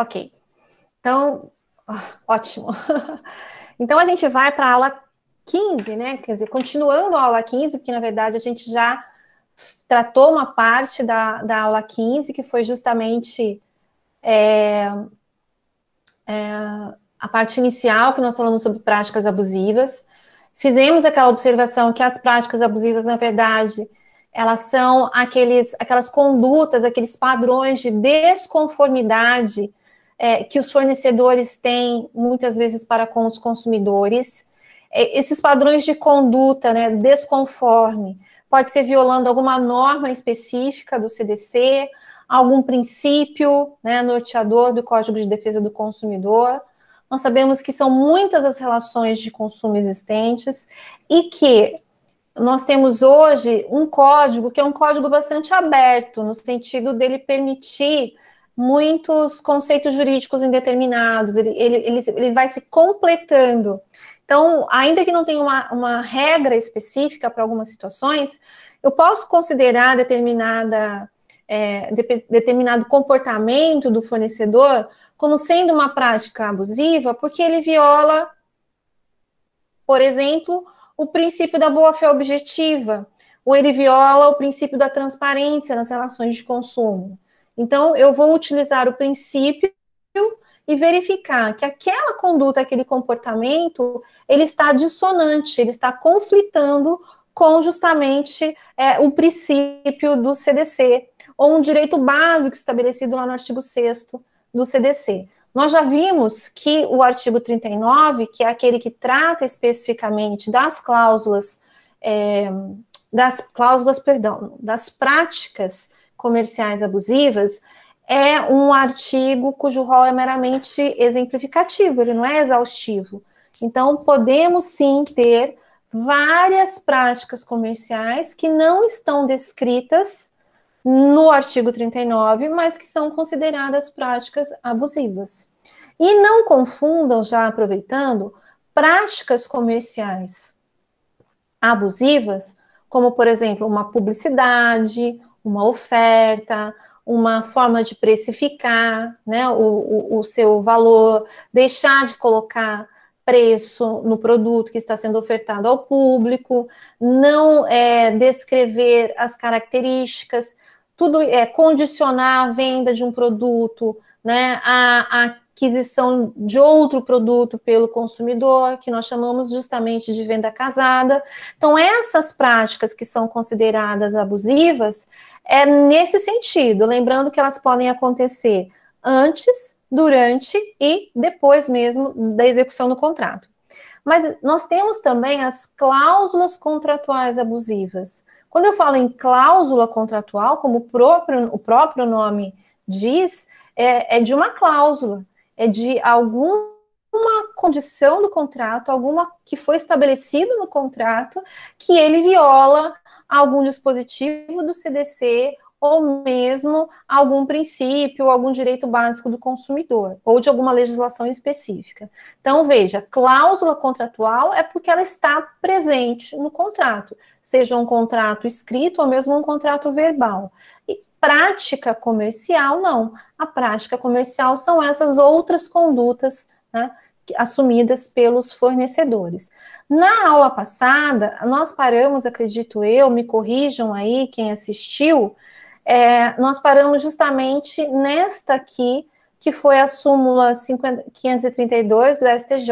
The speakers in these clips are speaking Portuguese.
Ok. Então, ótimo. Então, a gente vai para a aula 15, né? Quer dizer, continuando a aula 15, porque, na verdade, a gente já tratou uma parte da aula 15, que foi justamente a parte inicial, que nós falamos sobre práticas abusivas. Fizemos aquela observação que as práticas abusivas, na verdade, elas são aquelas condutas, aqueles padrões de desconformidade que os fornecedores têm, muitas vezes, para com os consumidores. Esses padrões de conduta, né, desconforme, pode ser violando alguma norma específica do CDC, algum princípio, né, norteador do Código de Defesa do Consumidor. Nós sabemos que são muitas as relações de consumo existentes e que nós temos hoje um código que é um código bastante aberto, no sentido dele permitir muitos conceitos jurídicos indeterminados, ele vai se completando. Então, ainda que não tenha uma regra específica para algumas situações, eu posso considerar determinado comportamento do fornecedor como sendo uma prática abusiva, porque ele viola, por exemplo, o princípio da boa-fé objetiva, ou ele viola o princípio da transparência nas relações de consumo. Então, eu vou utilizar o princípio e verificar que aquela conduta, aquele comportamento, ele está dissonante, ele está conflitando com justamente o princípio do CDC, ou um direito básico estabelecido lá no artigo 6º do CDC. Nós já vimos que o artigo 39, que é aquele que trata especificamente das práticas comerciais abusivas, é um artigo cujo rol é meramente exemplificativo, ele não é exaustivo. Então, podemos sim ter várias práticas comerciais que não estão descritas no artigo 39, mas que são consideradas práticas abusivas. E não confundam, já aproveitando, práticas comerciais abusivas, como, por exemplo, uma publicidade, uma oferta, uma forma de precificar, né, o seu valor, deixar de colocar preço no produto que está sendo ofertado ao público, não descrever as características, tudo condicionar a venda de um produto, né, a aquisição de outro produto pelo consumidor, que nós chamamos justamente de venda casada. Então, essas práticas que são consideradas abusivas, é nesse sentido, lembrando que elas podem acontecer antes, durante e depois mesmo da execução do contrato. Mas nós temos também as cláusulas contratuais abusivas. Quando eu falo em cláusula contratual, como o próprio nome diz, é de uma cláusula, é de alguma condição do contrato, alguma que foi estabelecido no contrato, que ele viola algum dispositivo do CDC ou mesmo algum princípio, algum direito básico do consumidor, ou de alguma legislação específica. Então, veja, cláusula contratual é porque ela está presente no contrato, seja um contrato escrito ou mesmo um contrato verbal. E prática comercial, não. A prática comercial são essas outras condutas, né, assumidas pelos fornecedores. Na aula passada, nós paramos, acredito eu, me corrijam aí quem assistiu, nós paramos justamente nesta aqui, que foi a súmula 532 do STJ,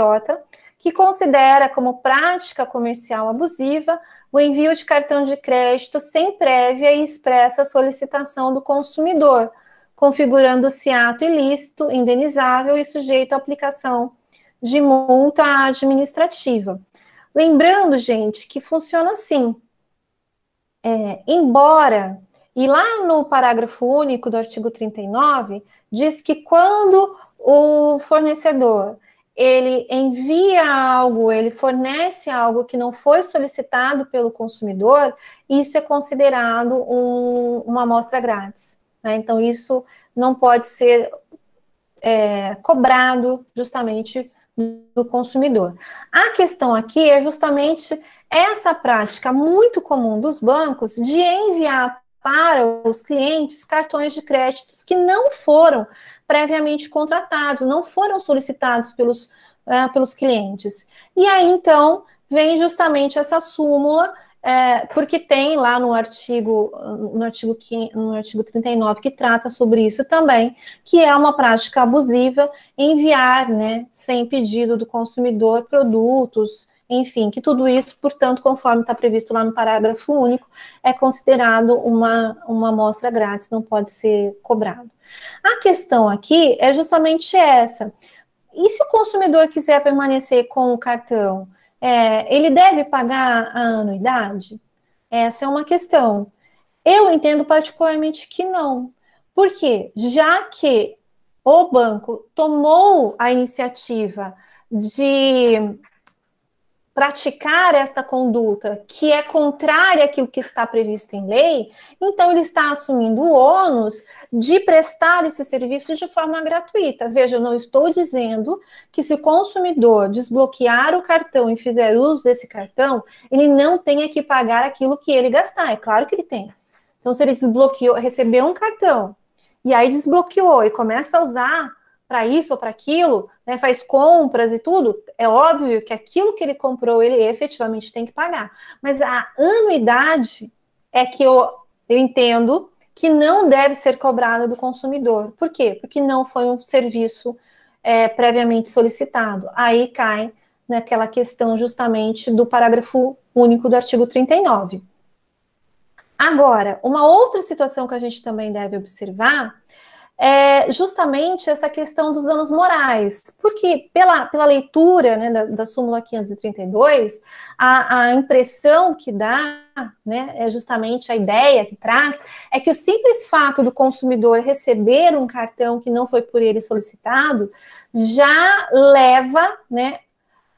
que considera como prática comercial abusiva o envio de cartão de crédito sem prévia e expressa solicitação do consumidor, configurando-se ato ilícito, indenizável e sujeito à aplicação de multa administrativa. Lembrando, gente, que funciona assim. Embora, e lá no parágrafo único do artigo 39, diz que quando o fornecedor ele envia algo, ele fornece algo que não foi solicitado pelo consumidor, isso é considerado uma amostra grátis, né? Então, isso não pode ser cobrado justamente do consumidor. A questão aqui é justamente essa prática muito comum dos bancos de enviar para os clientes cartões de créditos que não foram previamente contratados, não foram solicitados pelos clientes. E aí, então, vem justamente essa súmula, porque tem lá no artigo 39 que trata sobre isso também, que é uma prática abusiva enviar, né, sem pedido do consumidor, produtos, enfim, que tudo isso, portanto, conforme está previsto lá no parágrafo único, é considerado uma amostra grátis, não pode ser cobrado. A questão aqui é justamente essa. E se o consumidor quiser permanecer com o cartão, ele deve pagar a anuidade? Essa é uma questão. Eu entendo particularmente que não. Por quê? Já que o banco tomou a iniciativa de praticar esta conduta que é contrária àquilo que está previsto em lei, então ele está assumindo o ônus de prestar esse serviço de forma gratuita. Veja, eu não estou dizendo que se o consumidor desbloquear o cartão e fizer uso desse cartão, ele não tenha que pagar aquilo que ele gastar. É claro que ele tem. Então, se ele desbloqueou, recebeu um cartão, e aí desbloqueou e começa a usar para isso ou para aquilo, né, faz compras e tudo, é óbvio que aquilo que ele comprou, ele efetivamente tem que pagar. Mas a anuidade é que eu entendo que não deve ser cobrada do consumidor. Por quê? Porque não foi um serviço previamente solicitado. Aí cai naquela questão justamente do parágrafo único do artigo 39. Agora, uma outra situação que a gente também deve observar é justamente essa questão dos danos morais, porque pela leitura, né, da súmula 532, a impressão que dá, né, é justamente a ideia que traz, é que o simples fato do consumidor receber um cartão que não foi por ele solicitado, já leva, né,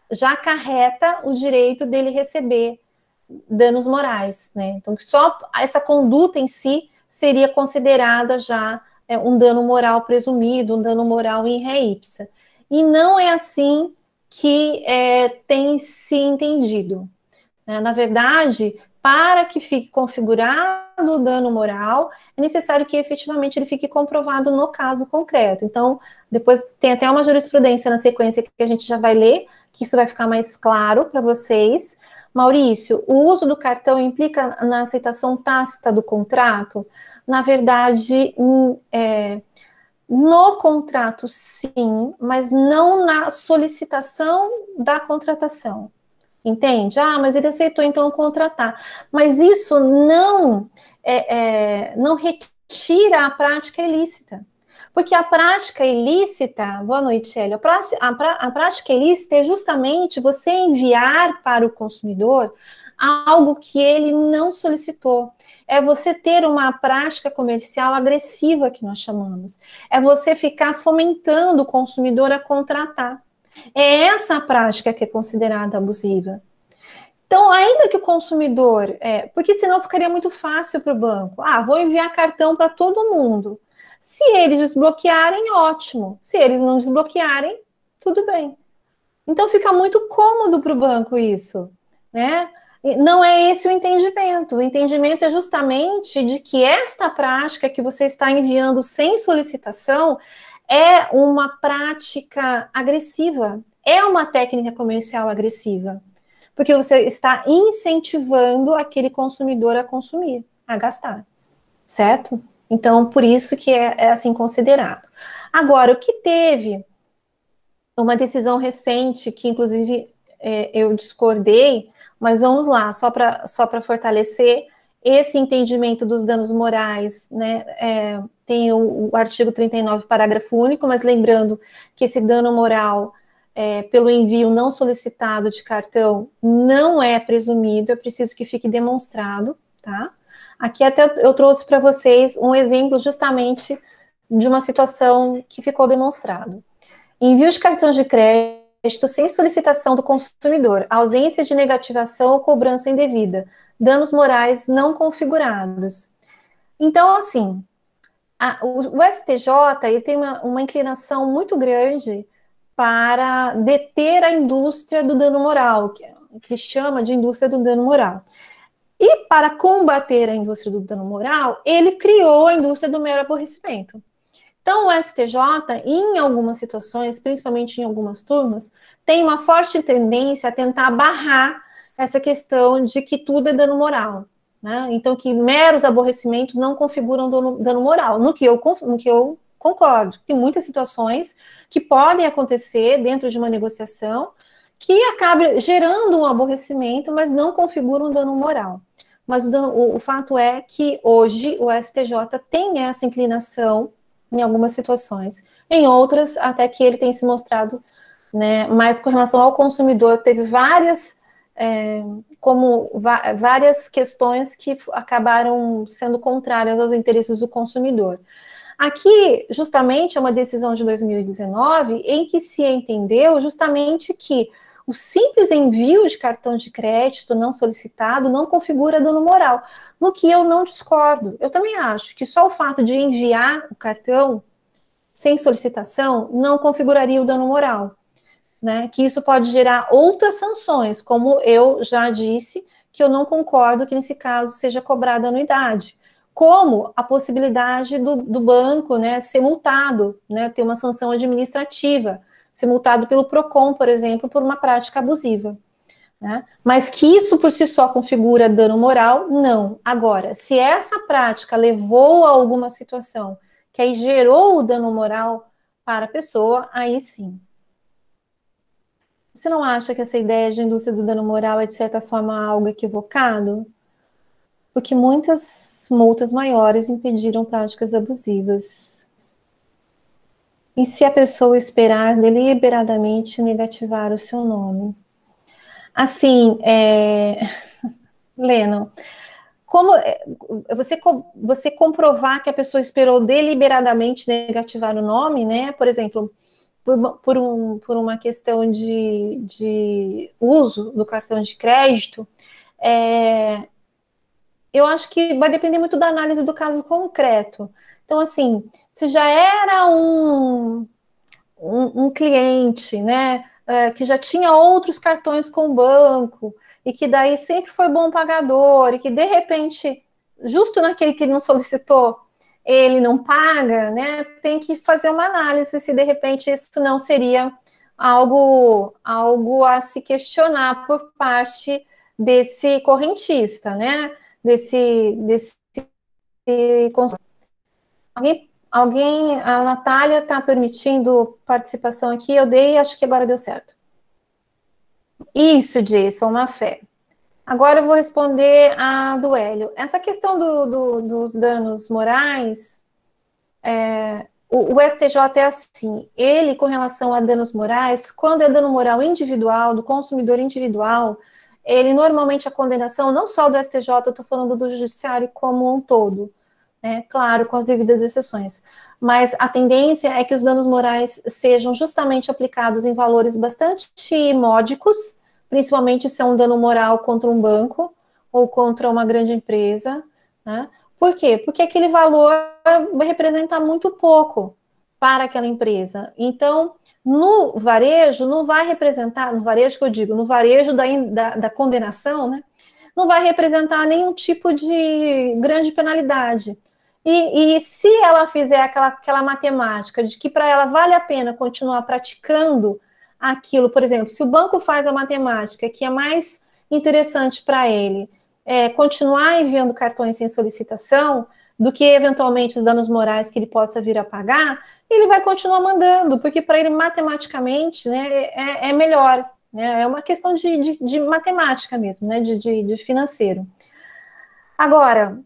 já acarreta o direito dele receber danos morais, né, então que só essa conduta em si seria considerada já um dano moral presumido, um dano moral in re ipsa. E não é assim que tem se entendido. Na verdade, para que fique configurado o dano moral, é necessário que efetivamente ele fique comprovado no caso concreto. Então, depois tem até uma jurisprudência na sequência que a gente já vai ler, que isso vai ficar mais claro para vocês. Maurício, o uso do cartão implica na aceitação tácita do contrato? Na verdade, no contrato, sim, mas não na solicitação da contratação. Entende? Ah, mas ele aceitou, então, contratar. Mas isso não retira a prática ilícita. Porque a prática ilícita, boa noite, Hélio, a prática ilícita é justamente você enviar para o consumidor algo que ele não solicitou. É você ter uma prática comercial agressiva, que nós chamamos. É você ficar fomentando o consumidor a contratar. É essa a prática que é considerada abusiva. Então, ainda que o consumidor... porque senão ficaria muito fácil para o banco. Ah, vou enviar cartão para todo mundo. Se eles desbloquearem, ótimo. Se eles não desbloquearem, tudo bem. Então, fica muito cômodo para o banco isso, né? Não é esse o entendimento. O entendimento é justamente de que esta prática que você está enviando sem solicitação é uma prática agressiva, é uma técnica comercial agressiva, porque você está incentivando aquele consumidor a consumir, a gastar, certo? Então, por isso que é assim considerado. Agora, o que teve uma decisão recente, que inclusive eu discordei, mas vamos lá, só para fortalecer esse entendimento dos danos morais, né? Tem o artigo 39, parágrafo único, mas lembrando que esse dano moral pelo envio não solicitado de cartão não é presumido, é preciso que fique demonstrado, tá? Aqui até eu trouxe para vocês um exemplo justamente de uma situação que ficou demonstrado. Envio de cartões de crédito sem solicitação do consumidor, ausência de negativação ou cobrança indevida, danos morais não configurados. Então, assim, o STJ ele tem uma inclinação muito grande para deter a indústria do dano moral, que chama de indústria do dano moral. E para combater a indústria do dano moral, ele criou a indústria do mero aborrecimento. Então, o STJ, em algumas situações, principalmente em algumas turmas, tem uma forte tendência a tentar barrar essa questão de que tudo é dano moral, né? Então, que meros aborrecimentos não configuram dano moral, no que eu concordo. Tem muitas situações que podem acontecer dentro de uma negociação que acaba gerando um aborrecimento, mas não configuram um dano moral. Mas o fato é que hoje o STJ tem essa inclinação em algumas situações. Em outras, até que ele tem se mostrado, né, mais com relação ao consumidor, teve várias questões que acabaram sendo contrárias aos interesses do consumidor. Aqui, justamente, é uma decisão de 2019 em que se entendeu justamente que o simples envio de cartão de crédito não solicitado não configura dano moral, no que eu não discordo. Eu também acho que só o fato de enviar o cartão sem solicitação não configuraria o dano moral, né? Que isso pode gerar outras sanções, como eu já disse, que eu não concordo que nesse caso seja cobrada anuidade, como a possibilidade do banco, né, ser multado, né, ter uma sanção administrativa, ser multado pelo PROCON, por exemplo, por uma prática abusiva, né? Mas que isso por si só configura dano moral, não. Agora, se essa prática levou a alguma situação que aí gerou o dano moral para a pessoa, aí sim. Você não acha que essa ideia de indústria do dano moral é, de certa forma, algo equivocado? Porque muitas multas maiores impediram práticas abusivas. E se a pessoa esperar deliberadamente negativar o seu nome? Assim, Lennon, como você comprovar que a pessoa esperou deliberadamente negativar o nome, né? Por exemplo, por uma questão de uso do cartão de crédito, eu acho que vai depender muito da análise do caso concreto. Então, assim, se já era um cliente, né, que já tinha outros cartões com o banco, e que daí sempre foi bom pagador, e que de repente, justo naquele que ele não solicitou, ele não paga, né, tem que fazer uma análise se de repente isso não seria algo a se questionar por parte desse correntista, né, desse Alguém, a Natália está permitindo participação aqui, eu dei, acho que agora deu certo. Isso, Jason, uma fé. Agora eu vou responder a do Hélio. Essa questão dos danos morais, o STJ é assim, ele com relação a danos morais, quando é dano moral individual, do consumidor individual, ele normalmente a condenação, não só do STJ, eu estou falando do judiciário como um todo, né? Claro, com as devidas exceções. Mas a tendência é que os danos morais sejam justamente aplicados em valores bastante módicos, principalmente se é um dano moral contra um banco ou contra uma grande empresa, né? Por quê? Porque aquele valor representa muito pouco para aquela empresa. Então, no varejo, não vai representar, no varejo que eu digo, no varejo da condenação, né? Não vai representar nenhum tipo de grande penalidade. E se ela fizer aquela matemática de que para ela vale a pena continuar praticando aquilo, por exemplo, se o banco faz a matemática que é mais interessante para ele continuar enviando cartões sem solicitação do que eventualmente os danos morais que ele possa vir a pagar, ele vai continuar mandando, porque para ele matematicamente, né, é melhor, né, é uma questão de matemática mesmo, né, de financeiro. Agora,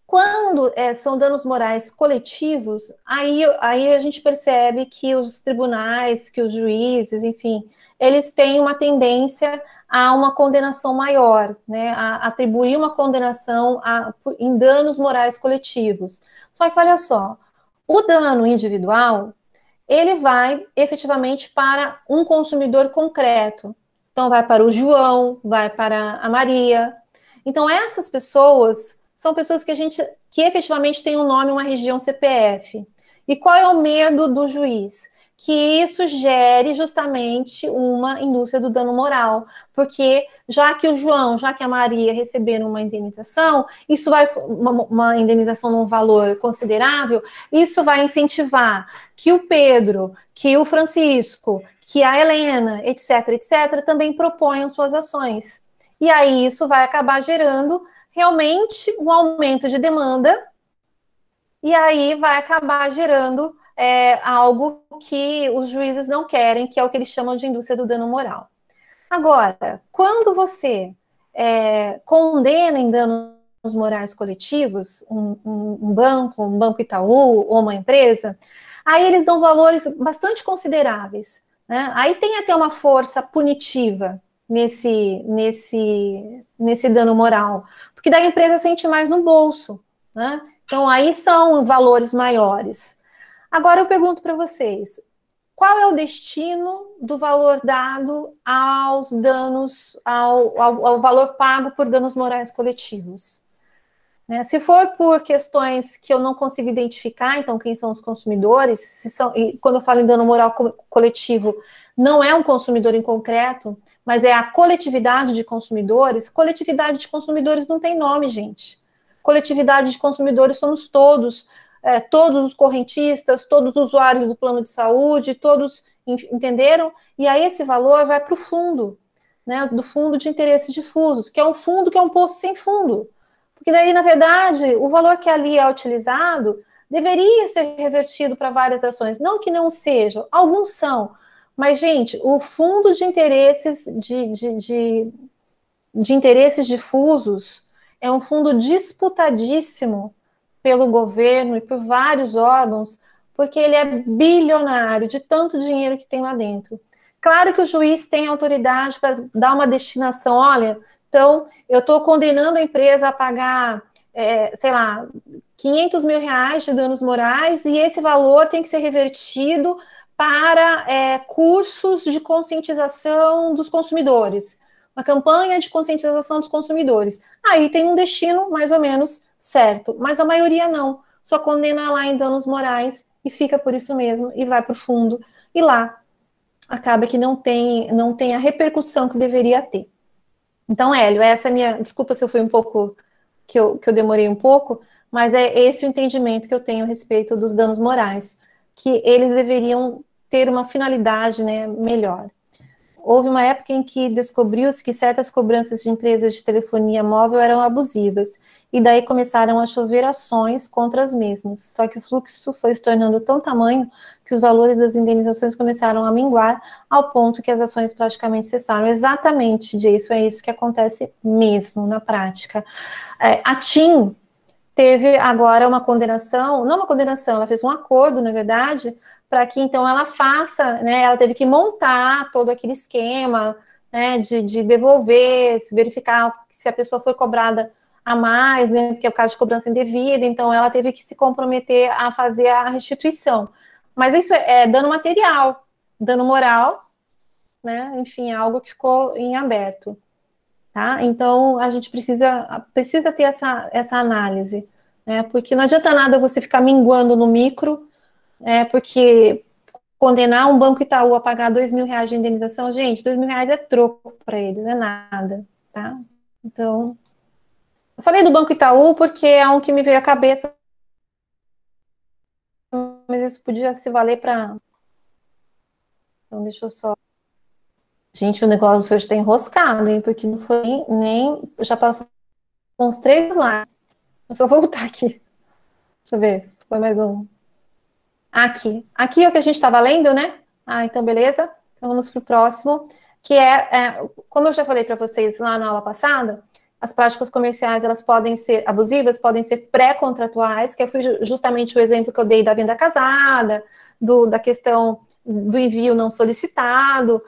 quando são danos morais coletivos, aí a gente percebe que os tribunais, que os juízes, enfim, eles têm uma tendência a uma condenação maior, né, a atribuir uma condenação em danos morais coletivos. Só que, olha só, o dano individual, ele vai efetivamente para um consumidor concreto. Então, vai para o João, vai para a Maria. Então, essas pessoas são pessoas que efetivamente têm um nome, uma região CPF. E qual é o medo do juiz? que isso gere justamente uma indústria do dano moral, porque já que o João, já que a Maria receberam uma indenização, isso vai, uma indenização num valor considerável, isso vai incentivar que o Pedro, que o Francisco, que a Helena, etc., etc., também proponham suas ações. E aí isso vai acabar gerando realmente um aumento de demanda, e aí vai acabar gerando algo que os juízes não querem, que é o que eles chamam de indústria do dano moral. Agora, quando você condena em danos morais coletivos um banco Itaú ou uma empresa, aí eles dão valores bastante consideráveis, né? Aí tem até uma força punitiva nesse dano moral, porque daí a empresa sente mais no bolso, né? Então aí são valores maiores. Agora eu pergunto para vocês, qual é o destino do valor dado aos danos, ao valor pago por danos morais coletivos? Né? Se for por questões que eu não consigo identificar, então quem são os consumidores, e quando eu falo em dano moral coletivo, não é um consumidor em concreto, mas é a coletividade de consumidores. Coletividade de consumidores não tem nome, gente. Coletividade de consumidores somos todos, todos os correntistas, todos os usuários do plano de saúde, todos, entenderam? E aí esse valor vai para o fundo, né, do fundo de interesses difusos, que é um fundo que é um poço sem fundo. Porque daí, na verdade, o valor que ali é utilizado deveria ser revertido para várias ações. Não que não sejam, alguns são. Mas, gente, o fundo de interesses de interesses difusos é um fundo disputadíssimo pelo governo e por vários órgãos, porque ele é bilionário de tanto dinheiro que tem lá dentro. Claro que o juiz tem autoridade para dar uma destinação, olha, então eu estou condenando a empresa a pagar, sei lá, 500 mil reais de danos morais e esse valor tem que ser revertido para cursos de conscientização dos consumidores, uma campanha de conscientização dos consumidores. Aí tem um destino mais ou menos certo, mas a maioria não, só condena lá em danos morais e fica por isso mesmo e vai para o fundo e lá acaba que não tem a repercussão que deveria ter. Então, Hélio, essa é a minha, desculpa se eu fui um pouco, que eu demorei um pouco, mas é esse o entendimento que eu tenho a respeito dos danos morais, que eles deveriam ter uma finalidade, né, melhor. Houve uma época em que descobriu-se que certas cobranças de empresas de telefonia móvel eram abusivas, e daí começaram a chover ações contra as mesmas. Só que o fluxo foi se tornando tão tamanho que os valores das indenizações começaram a minguar, ao ponto que as ações praticamente cessaram. Exatamente, disso, é isso que acontece mesmo na prática. A TIM teve agora uma condenação, não uma condenação, ela fez um acordo, na verdade, para que então ela faça, né, ela teve que montar todo aquele esquema, né, de devolver, verificar se a pessoa foi cobrada a mais, né, porque é o caso de cobrança indevida, então ela teve que se comprometer a fazer a restituição. Mas isso é dano material, dano moral, né, enfim, algo que ficou em aberto, tá? Então a gente precisa ter essa análise, né, porque não adianta nada você ficar minguando no micro, porque condenar um Banco Itaú a pagar 2 mil reais de indenização, gente, 2 mil reais é troco para eles, é nada, tá? Então, eu falei do Banco Itaú porque é um que me veio à cabeça, mas isso podia se valer para... Então, deixa eu só... Gente, o negócio hoje está enroscado, hein? Porque não foi nem... Já passou uns 3 lá. Eu só vou voltar aqui. Deixa eu ver, foi mais um... Aqui é o que a gente estava lendo, né? Então beleza. Então vamos para o próximo, que como eu já falei para vocês lá na aula passada, as práticas comerciais, elas podem ser abusivas, podem ser pré-contratuais, que foi justamente o exemplo que eu dei da venda casada, da questão do envio não solicitado,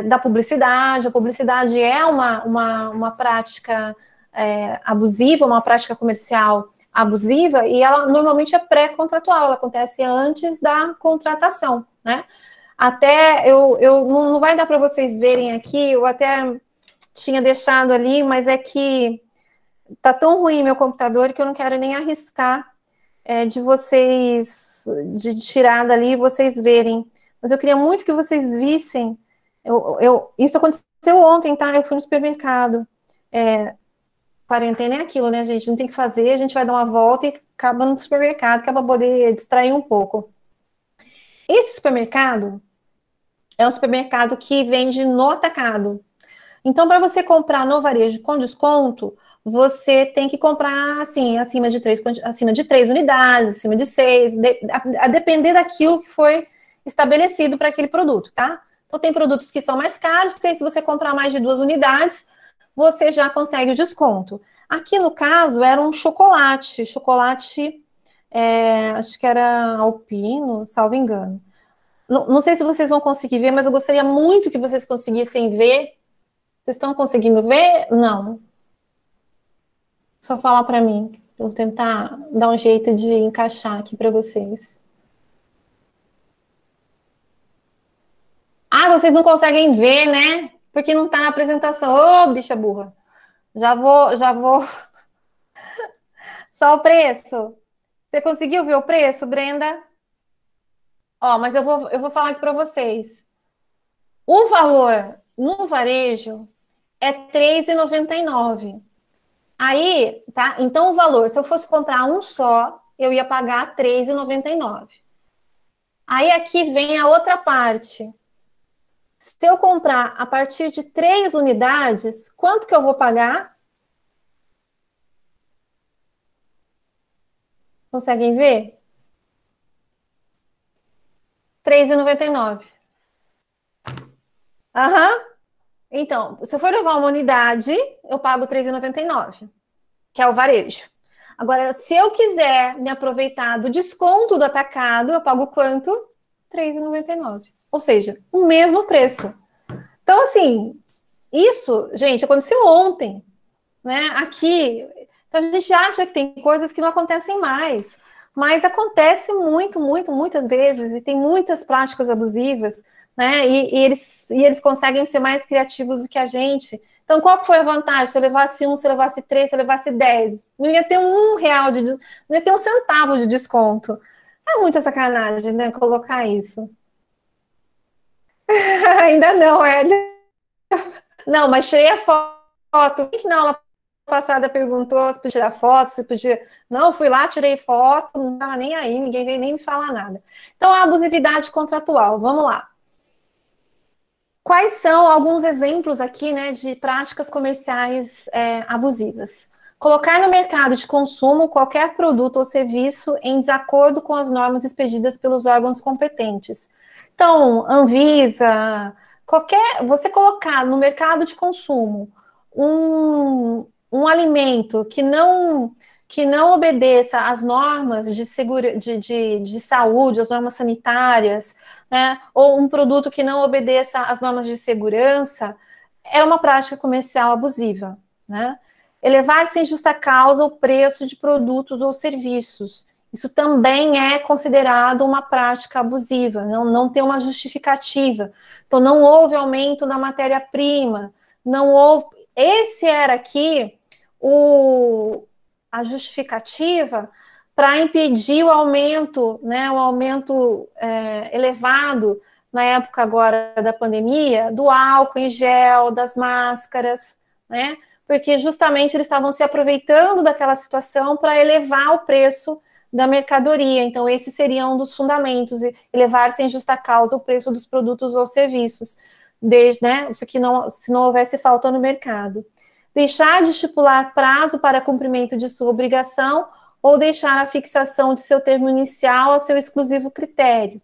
da publicidade. A publicidade é uma prática abusiva, uma prática comercial abusiva, e ela normalmente é pré-contratual, ela acontece antes da contratação, né? Até, não vai dar para vocês verem aqui, eu até tinha deixado ali, mas é que tá tão ruim meu computador que eu não quero nem arriscar de tirar dali e vocês verem. mas eu queria muito que vocês vissem. Isso aconteceu ontem, tá? Eu fui no supermercado. Quarentena é aquilo, né, gente? Não tem o que fazer, a gente vai dar uma volta e acaba no supermercado, que é para poder distrair um pouco. Esse supermercado é um supermercado que vende no atacado. Então, para você comprar no varejo com desconto, você tem que comprar assim, acima de 3 unidades, acima de 6, a depender daquilo que foi estabelecido para aquele produto, tá? Então, tem produtos que são mais caros, que se você comprar mais de 2 unidades, você já consegue o desconto. Aqui, no caso, era um chocolate, acho que era alpino, salvo engano. Não sei se vocês vão conseguir ver, mas eu gostaria muito que vocês conseguissem ver. Vocês estão conseguindo ver? Não. Só falar para mim. Vou tentar dar um jeito de encaixar aqui para vocês. Ah, vocês não conseguem ver, né? Porque não está na apresentação. Ô, bicha burra. Já vou. Só o preço. Você conseguiu ver o preço, Brenda? Ó, mas eu vou falar aqui para vocês. O valor no varejo é R$ 3,99. Aí, tá? Então, o valor, se eu fosse comprar um só, eu ia pagar R$ 3,99. Aí, aqui vem a outra parte. Se eu comprar a partir de 3 unidades, quanto que eu vou pagar? Conseguem ver? R$ 3,99. Aham. Então, se eu for levar uma unidade, eu pago R$ 3,99, que é o varejo. Agora, se eu quiser me aproveitar do desconto do atacado, eu pago quanto? R$ 3,99. Ou seja, o mesmo preço. Então, assim, isso, gente, aconteceu ontem, né? Aqui, então a gente acha que tem coisas que não acontecem mais, mas acontece muitas vezes, e tem muitas práticas abusivas, né? E eles conseguem ser mais criativos do que a gente. Então, qual que foi a vantagem? Se eu levasse um, se eu levasse 3, se eu levasse 10, não ia ter não ia ter um centavo de desconto. É muita sacanagem, né? Colocar isso. Ainda não, é. Não, mas tirei a foto. Que na aula passada perguntou se podia tirar foto, se podia. Não, fui lá, tirei foto, não estava nem aí, ninguém veio nem me falar nada. Então, a abusividade contratual, vamos lá. Quais são alguns exemplos aqui, né, de práticas comerciais abusivas? Colocar no mercado de consumo qualquer produto ou serviço em desacordo com as normas expedidas pelos órgãos competentes. Então, Anvisa, você colocar no mercado de consumo um alimento que não obedeça às normas de saúde, às normas sanitárias, né, ou um produto que não obedeça às normas de segurança, é uma prática comercial abusiva, né? Elevar sem justa causa o preço de produtos ou serviços. Isso também é considerado uma prática abusiva, não tem uma justificativa. Então, não houve aumento da matéria-prima, não houve. Esse era aqui a justificativa para impedir o aumento, né, elevado na época agora da pandemia, do álcool em gel, das máscaras, né? Porque justamente eles estavam se aproveitando daquela situação para elevar o preço da mercadoria. Então, esse seria um dos fundamentos, elevar sem justa causa o preço dos produtos ou serviços, né? Isso que se não houvesse falta no mercado. Deixar de estipular prazo para cumprimento de sua obrigação ou deixar a fixação de seu termo inicial a seu exclusivo critério.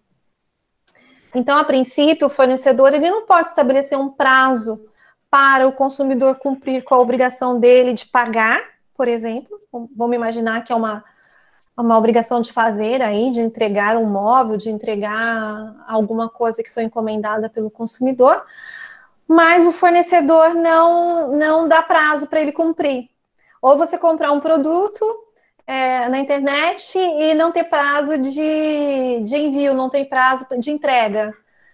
Então, a princípio, o fornecedor ele não pode estabelecer um prazo para o consumidor cumprir com a obrigação dele de pagar, por exemplo. Vamos imaginar que é uma obrigação de fazer aí, de entregar um móvel, de entregar alguma coisa que foi encomendada pelo consumidor, mas o fornecedor não dá prazo para ele cumprir. Ou você comprar um produto na internet e não ter prazo de envio, não tem prazo de entrega.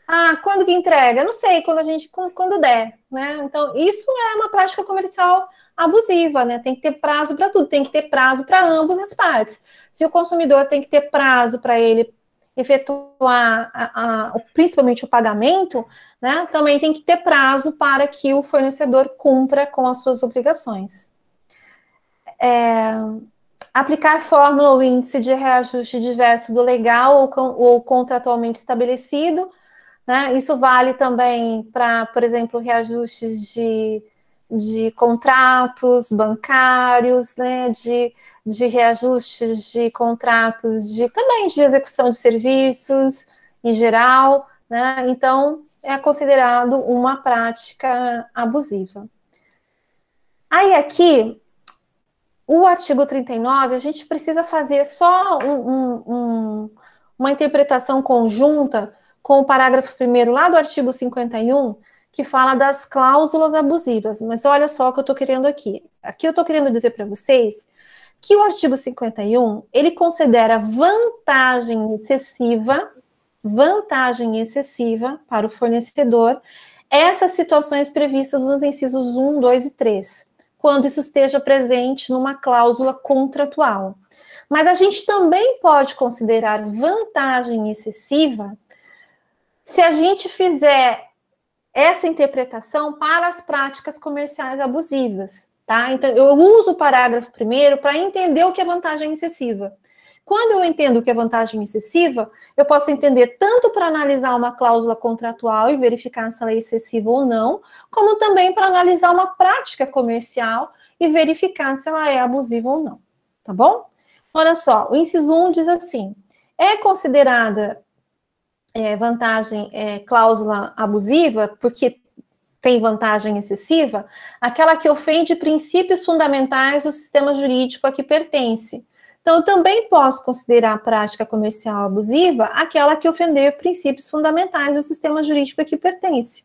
Ah, quando que entrega? Não sei, quando der, né? Então, isso é uma prática comercial abusiva, né? Tem que ter prazo para tudo, tem que ter prazo para ambas as partes. Se o consumidor tem que ter prazo para ele efetuar principalmente o pagamento, né, também tem que ter prazo para que o fornecedor cumpra com as suas obrigações. Aplicar a fórmula ou índice de reajuste diverso do legal ou contratualmente estabelecido, né? Isso vale também para, por exemplo, reajustes de contratos bancários, né? De reajustes de contratos também de execução de serviços em geral, né? Então, é considerado uma prática abusiva. Aí, aqui, o artigo 39, a gente precisa fazer só uma interpretação conjunta com o parágrafo 1º lá do artigo 51, que fala das cláusulas abusivas. Mas olha só o que eu estou querendo aqui. Aqui eu estou querendo dizer para vocês que o artigo 51, ele considera vantagem excessiva para o fornecedor essas situações previstas nos incisos 1, 2 e 3, quando isso esteja presente numa cláusula contratual. Mas a gente também pode considerar vantagem excessiva se a gente fizer essa interpretação para as práticas comerciais abusivas, tá? Então, eu uso o parágrafo 1º para entender o que é vantagem excessiva. Quando eu entendo o que é vantagem excessiva, eu posso entender tanto para analisar uma cláusula contratual e verificar se ela é excessiva ou não, como também para analisar uma prática comercial e verificar se ela é abusiva ou não, tá bom? Olha só, o inciso 1 diz assim, é considerada cláusula abusiva, porque tem vantagem excessiva, aquela que ofende princípios fundamentais do sistema jurídico a que pertence. Então, eu também posso considerar a prática comercial abusiva aquela que ofender princípios fundamentais do sistema jurídico a que pertence.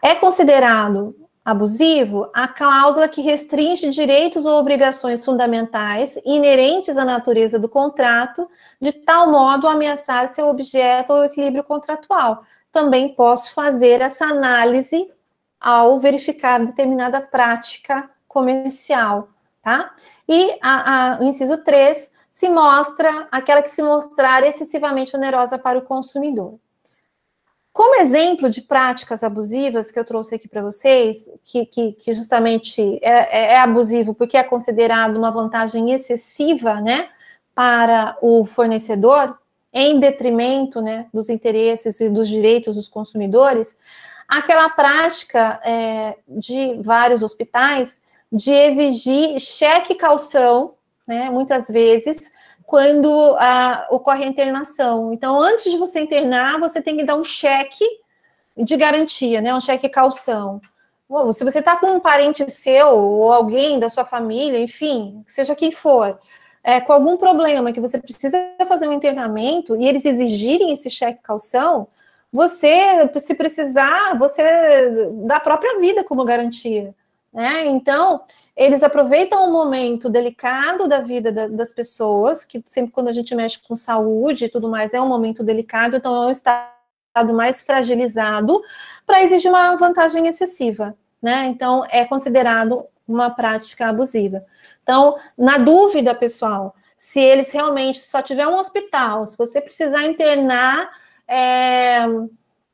É considerado abusivo a cláusula que restringe direitos ou obrigações fundamentais inerentes à natureza do contrato, de tal modo a ameaçar seu objeto ou equilíbrio contratual. Também posso fazer essa análise ao verificar determinada prática comercial, tá? E o inciso 3 se mostra aquela que se mostrar excessivamente onerosa para o consumidor. Como exemplo de práticas abusivas que eu trouxe aqui para vocês, que justamente é abusivo porque é considerado uma vantagem excessiva, né, para o fornecedor, em detrimento, né, dos interesses e dos direitos dos consumidores, aquela prática de vários hospitais de exigir cheque caução, né, muitas vezes, quando ocorre a internação. Então, antes de você internar, você tem que dar um cheque de garantia, né, um cheque caução. Ou, se você está com um parente seu, ou alguém da sua família, enfim, seja quem for, com algum problema que você precisa fazer um internamento, e eles exigirem esse cheque caução, você, se precisar, você dá a própria vida como garantia, né? Então, eles aproveitam um momento delicado da vida das pessoas, que sempre quando a gente mexe com saúde e tudo mais, é um momento delicado, então é um estado mais fragilizado, para exigir uma vantagem excessiva, né? Então, é considerado uma prática abusiva. Então, na dúvida, pessoal, se eles realmente só tiver um hospital, se você precisar internar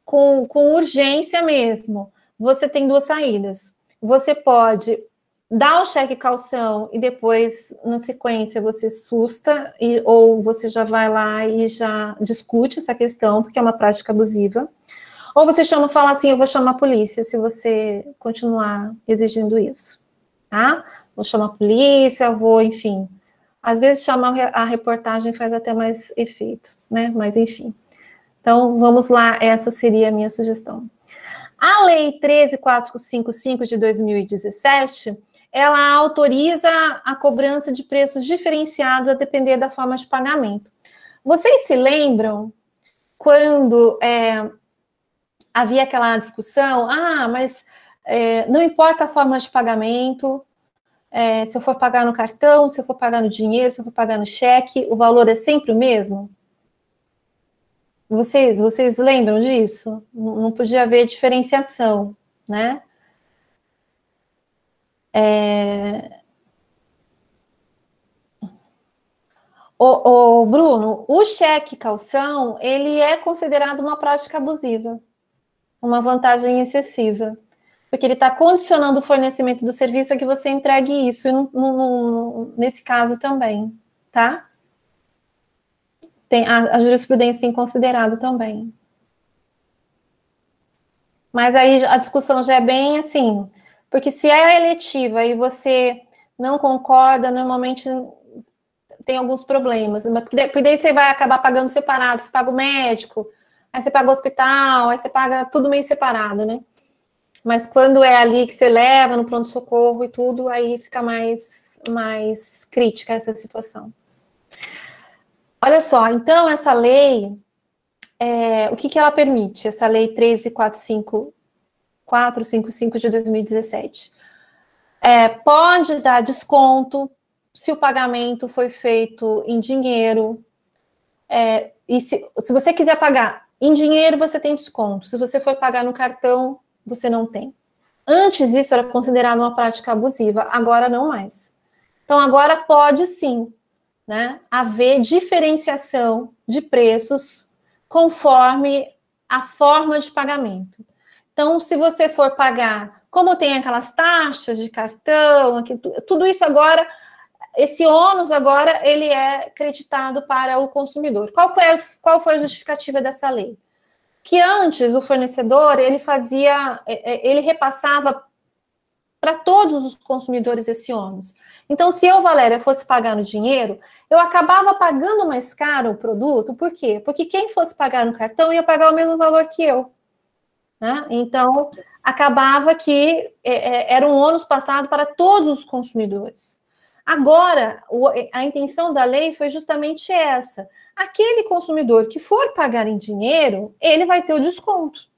com urgência mesmo, você tem duas saídas. Você pode dar o cheque caução e depois, na sequência, você susta, ou você já vai lá e já discute essa questão, porque é uma prática abusiva. Ou você fala assim, eu vou chamar a polícia, se você continuar exigindo isso, tá? Vou chamar a polícia, enfim. Às vezes chamar a reportagem faz até mais efeito, né? Mas, enfim. Então, vamos lá, essa seria a minha sugestão. A Lei 13.455 de 2017, ela autoriza a cobrança de preços diferenciados a depender da forma de pagamento. Vocês se lembram quando havia aquela discussão, mas não importa a forma de pagamento, se eu for pagar no cartão, se eu for pagar no dinheiro, se eu for pagar no cheque, o valor é sempre o mesmo? Vocês lembram disso? Não podia haver diferenciação, né? O Bruno, o cheque calção, ele é considerado uma prática abusiva, uma vantagem excessiva, porque ele está condicionando o fornecimento do serviço a que você entregue isso, e nesse caso também, tá? Tem a jurisprudência tem considerado também. Mas aí a discussão já é bem assim, porque se é eletiva e você não concorda, normalmente tem alguns problemas, porque daí você vai acabar pagando separado, você paga o médico, aí você paga o hospital, aí você paga tudo meio separado, né? Mas quando é ali que você leva no pronto-socorro e tudo, aí fica mais crítica essa situação. Olha só, então essa lei, o que ela permite? Essa lei 1345455 de 2017. Pode dar desconto se o pagamento foi feito em dinheiro. E se você quiser pagar em dinheiro, você tem desconto. Se você for pagar no cartão, você não tem. Antes isso era considerado uma prática abusiva, agora não mais. Então agora pode sim, né, haver diferenciação de preços conforme a forma de pagamento. Então, se você for pagar, como tem aquelas taxas de cartão, aqui, tudo isso agora, esse ônus agora, ele é creditado para o consumidor. Qual foi a justificativa dessa lei? Que antes o fornecedor, ele repassava para todos os consumidores esse ônus. Então, se eu, Valéria, fosse pagar no dinheiro, eu acabava pagando mais caro o produto, por quê? Porque quem fosse pagar no cartão ia pagar o mesmo valor que eu. Né? Então, acabava que era um ônus passado para todos os consumidores. Agora, a intenção da lei foi justamente essa. Aquele consumidor que for pagar em dinheiro, ele vai ter o desconto.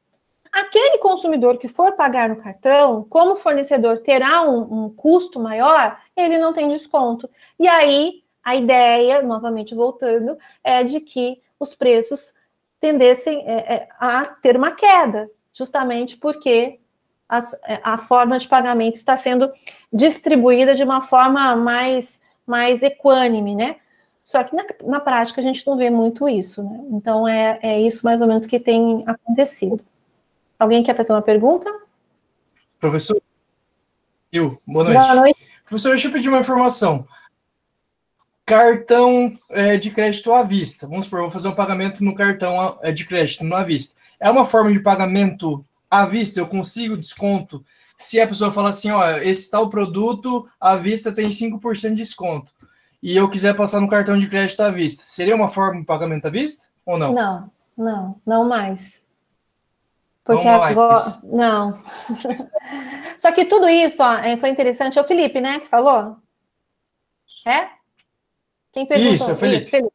Aquele consumidor que for pagar no cartão, como o fornecedor terá um custo maior, ele não tem desconto. E aí, a ideia, novamente voltando, é de que os preços tendessem a ter uma queda, justamente porque a forma de pagamento está sendo distribuída de uma forma mais equânime, né? Só que na prática a gente não vê muito isso, né? Então é isso mais ou menos que tem acontecido. Alguém quer fazer uma pergunta? Professor? Boa noite. Boa noite. Professor, deixa eu pedir uma informação. Cartão de crédito à vista. Vamos supor, vou fazer um pagamento no cartão de crédito, à vista. É uma forma de pagamento à vista? Eu consigo desconto? Se a pessoa falar assim, ó, esse tal produto à vista tem 5% de desconto, e eu quiser passar no cartão de crédito à vista, seria uma forma de pagamento à vista ou não? Não mais. Porque não mais. agora. Não. Só que tudo isso, ó, foi interessante. É o Felipe, né, que falou? Quem perguntou? Isso, é o Felipe. Felipe.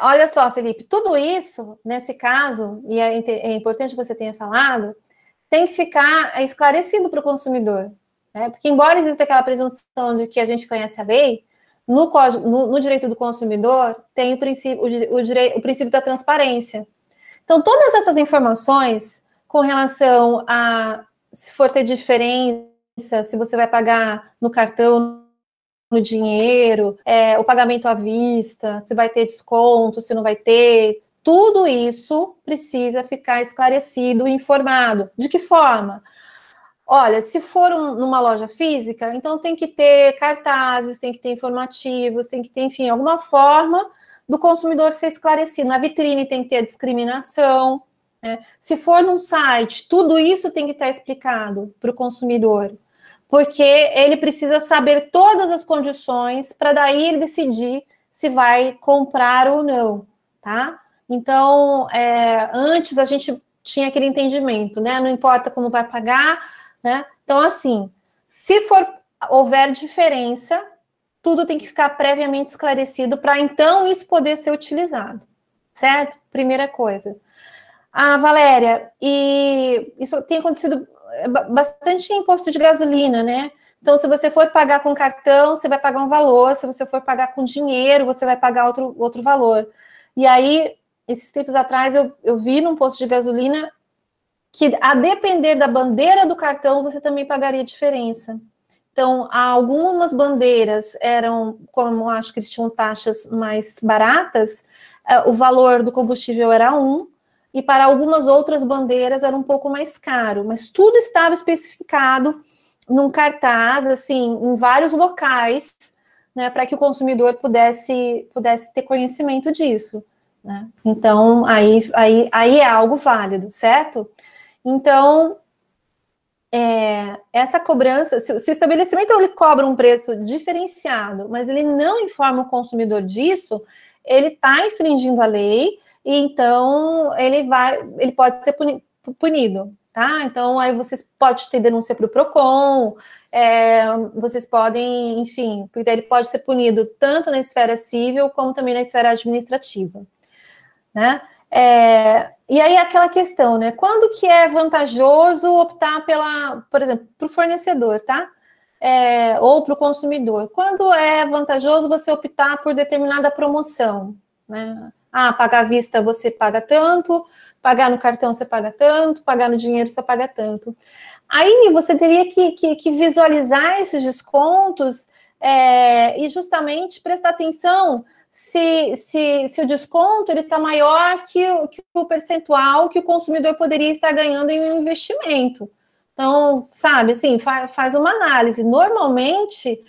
Olha só, Felipe, tudo isso, nesse caso, e é importante que você tenha falado, tem que ficar esclarecido para o consumidor. Né? Porque, embora exista aquela presunção de que a gente conhece a lei, no direito do consumidor tem o princípio da transparência. Então, todas essas informações com relação a se for ter diferença, se você vai pagar no cartão, no dinheiro, o pagamento à vista, se vai ter desconto, se não vai ter, tudo isso precisa ficar esclarecido e informado. De que forma? Olha, se for numa loja física, então tem que ter cartazes, tem que ter informativos, tem que ter, enfim, alguma forma do consumidor ser esclarecido. Na vitrine tem que ter a discriminação. Né? Se for num site, tudo isso tem que estar explicado para o consumidor, porque ele precisa saber todas as condições para daí ele decidir se vai comprar ou não, tá? Então, antes a gente tinha aquele entendimento, né? Não importa como vai pagar, né? Então, assim, se houver diferença, tudo tem que ficar previamente esclarecido para então isso poder ser utilizado, certo? Primeira coisa. Valéria, e isso tem acontecido bastante em imposto de gasolina, né? Então, se você for pagar com cartão, você vai pagar um valor, se você for pagar com dinheiro, você vai pagar outro valor. E aí, esses tempos atrás, eu vi num posto de gasolina que, a depender da bandeira do cartão, você também pagaria diferença. Então, algumas bandeiras eram, como acho que eles tinham taxas mais baratas, o valor do combustível era 1, e para algumas outras bandeiras era um pouco mais caro, mas tudo estava especificado num cartaz, assim, em vários locais, né, para que o consumidor pudesse ter conhecimento disso, né? Então, aí é algo válido, certo? Então, essa cobrança, se o estabelecimento ele cobra um preço diferenciado, mas ele não informa o consumidor disso, ele está infringindo a lei, e então ele pode ser punido, tá? Então, aí vocês podem ter denúncia para o PROCON, vocês podem, enfim, porque ele pode ser punido tanto na esfera civil como também na esfera administrativa, né? E aí aquela questão, né? Quando que é vantajoso optar por exemplo, para o fornecedor, tá? Ou para o consumidor? Quando é vantajoso você optar por determinada promoção, né? Pagar à vista você paga tanto, pagar no cartão você paga tanto, pagar no dinheiro você paga tanto. Aí você teria que visualizar esses descontos e justamente prestar atenção se o desconto está maior que o percentual que o consumidor poderia estar ganhando em um investimento. Então, sabe, assim, faz uma análise. Normalmente,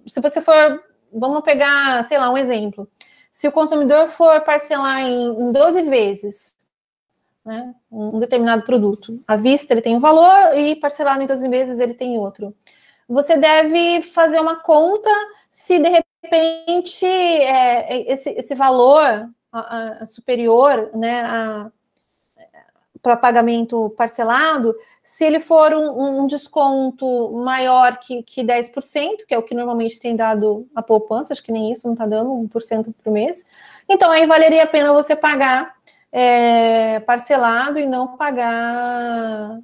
se você for, vamos pegar, sei lá, um exemplo. Se o consumidor for parcelar em 12 vezes, né, um determinado produto, à vista ele tem um valor e parcelado em 12 vezes ele tem outro. Você deve fazer uma conta se de repente esse valor superior, né, para pagamento parcelado, se ele for um desconto maior que 10%, que é o que normalmente tem dado a poupança, acho que nem isso, não está dando 1% por mês, então aí valeria a pena você pagar parcelado e não pagar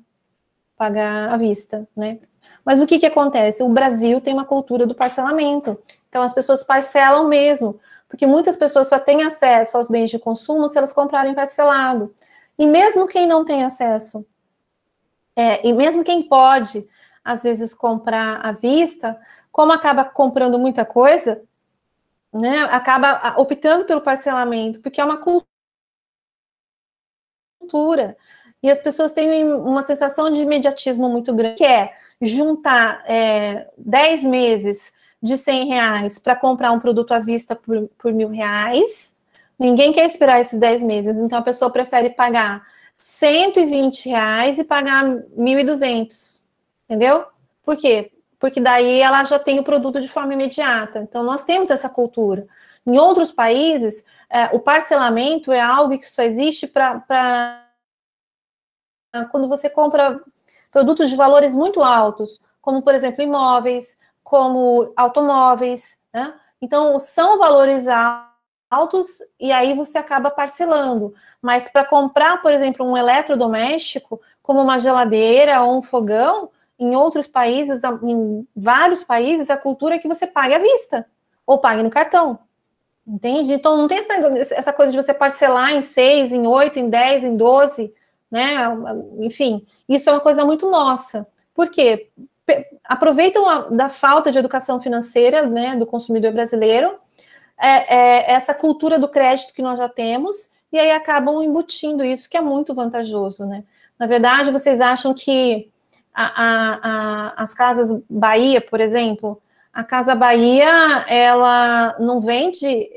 à vista, né? Mas o que acontece? O Brasil tem uma cultura do parcelamento, então as pessoas parcelam mesmo, porque muitas pessoas só têm acesso aos bens de consumo se elas comprarem parcelado. E mesmo quem não tem acesso, e mesmo quem pode, às vezes, comprar à vista, como acaba comprando muita coisa, né, acaba optando pelo parcelamento, porque é uma cultura. E as pessoas têm uma sensação de imediatismo muito grande, que é juntar 10 meses de R$100 para comprar um produto à vista por R$1.000. Ninguém quer esperar esses 10 meses, então a pessoa prefere pagar R$120 e pagar 1.200, entendeu? Por quê? Porque daí ela já tem o produto de forma imediata. Então, nós temos essa cultura. Em outros países, o parcelamento é algo que só existe para quando você compra produtos de valores muito altos, como, por exemplo, imóveis, como automóveis, né? Então, são valores altos e aí você acaba parcelando. Mas para comprar, por exemplo, um eletrodoméstico, como uma geladeira ou um fogão, em outros países, em vários países, a cultura é que você pague à vista ou pague no cartão. Entende? Então, não tem essa coisa de você parcelar em 6, em 8, em 10, em 12, né? Enfim, isso é uma coisa muito nossa. Por quê? Aproveitam da falta de educação financeira, né, do consumidor brasileiro, essa cultura do crédito que nós já temos, e aí acabam embutindo isso, que é muito vantajoso, né? Na verdade, vocês acham que as Casas Bahia, por exemplo, a Casa Bahia, ela não vende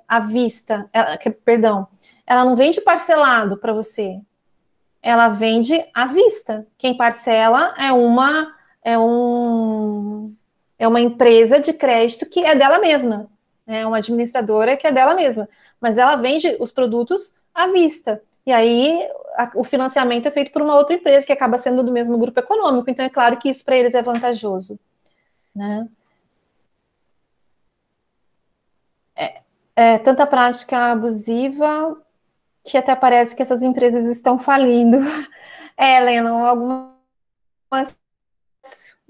à vista, ela não vende parcelado para você, ela vende à vista. Quem parcela é uma empresa de crédito que é dela mesma, é uma administradora que é dela mesma, mas ela vende os produtos à vista. E aí o financiamento é feito por uma outra empresa que acaba sendo do mesmo grupo econômico. Então é claro que isso para eles é vantajoso, né? Tanta prática abusiva que até parece que essas empresas estão falindo. Helena,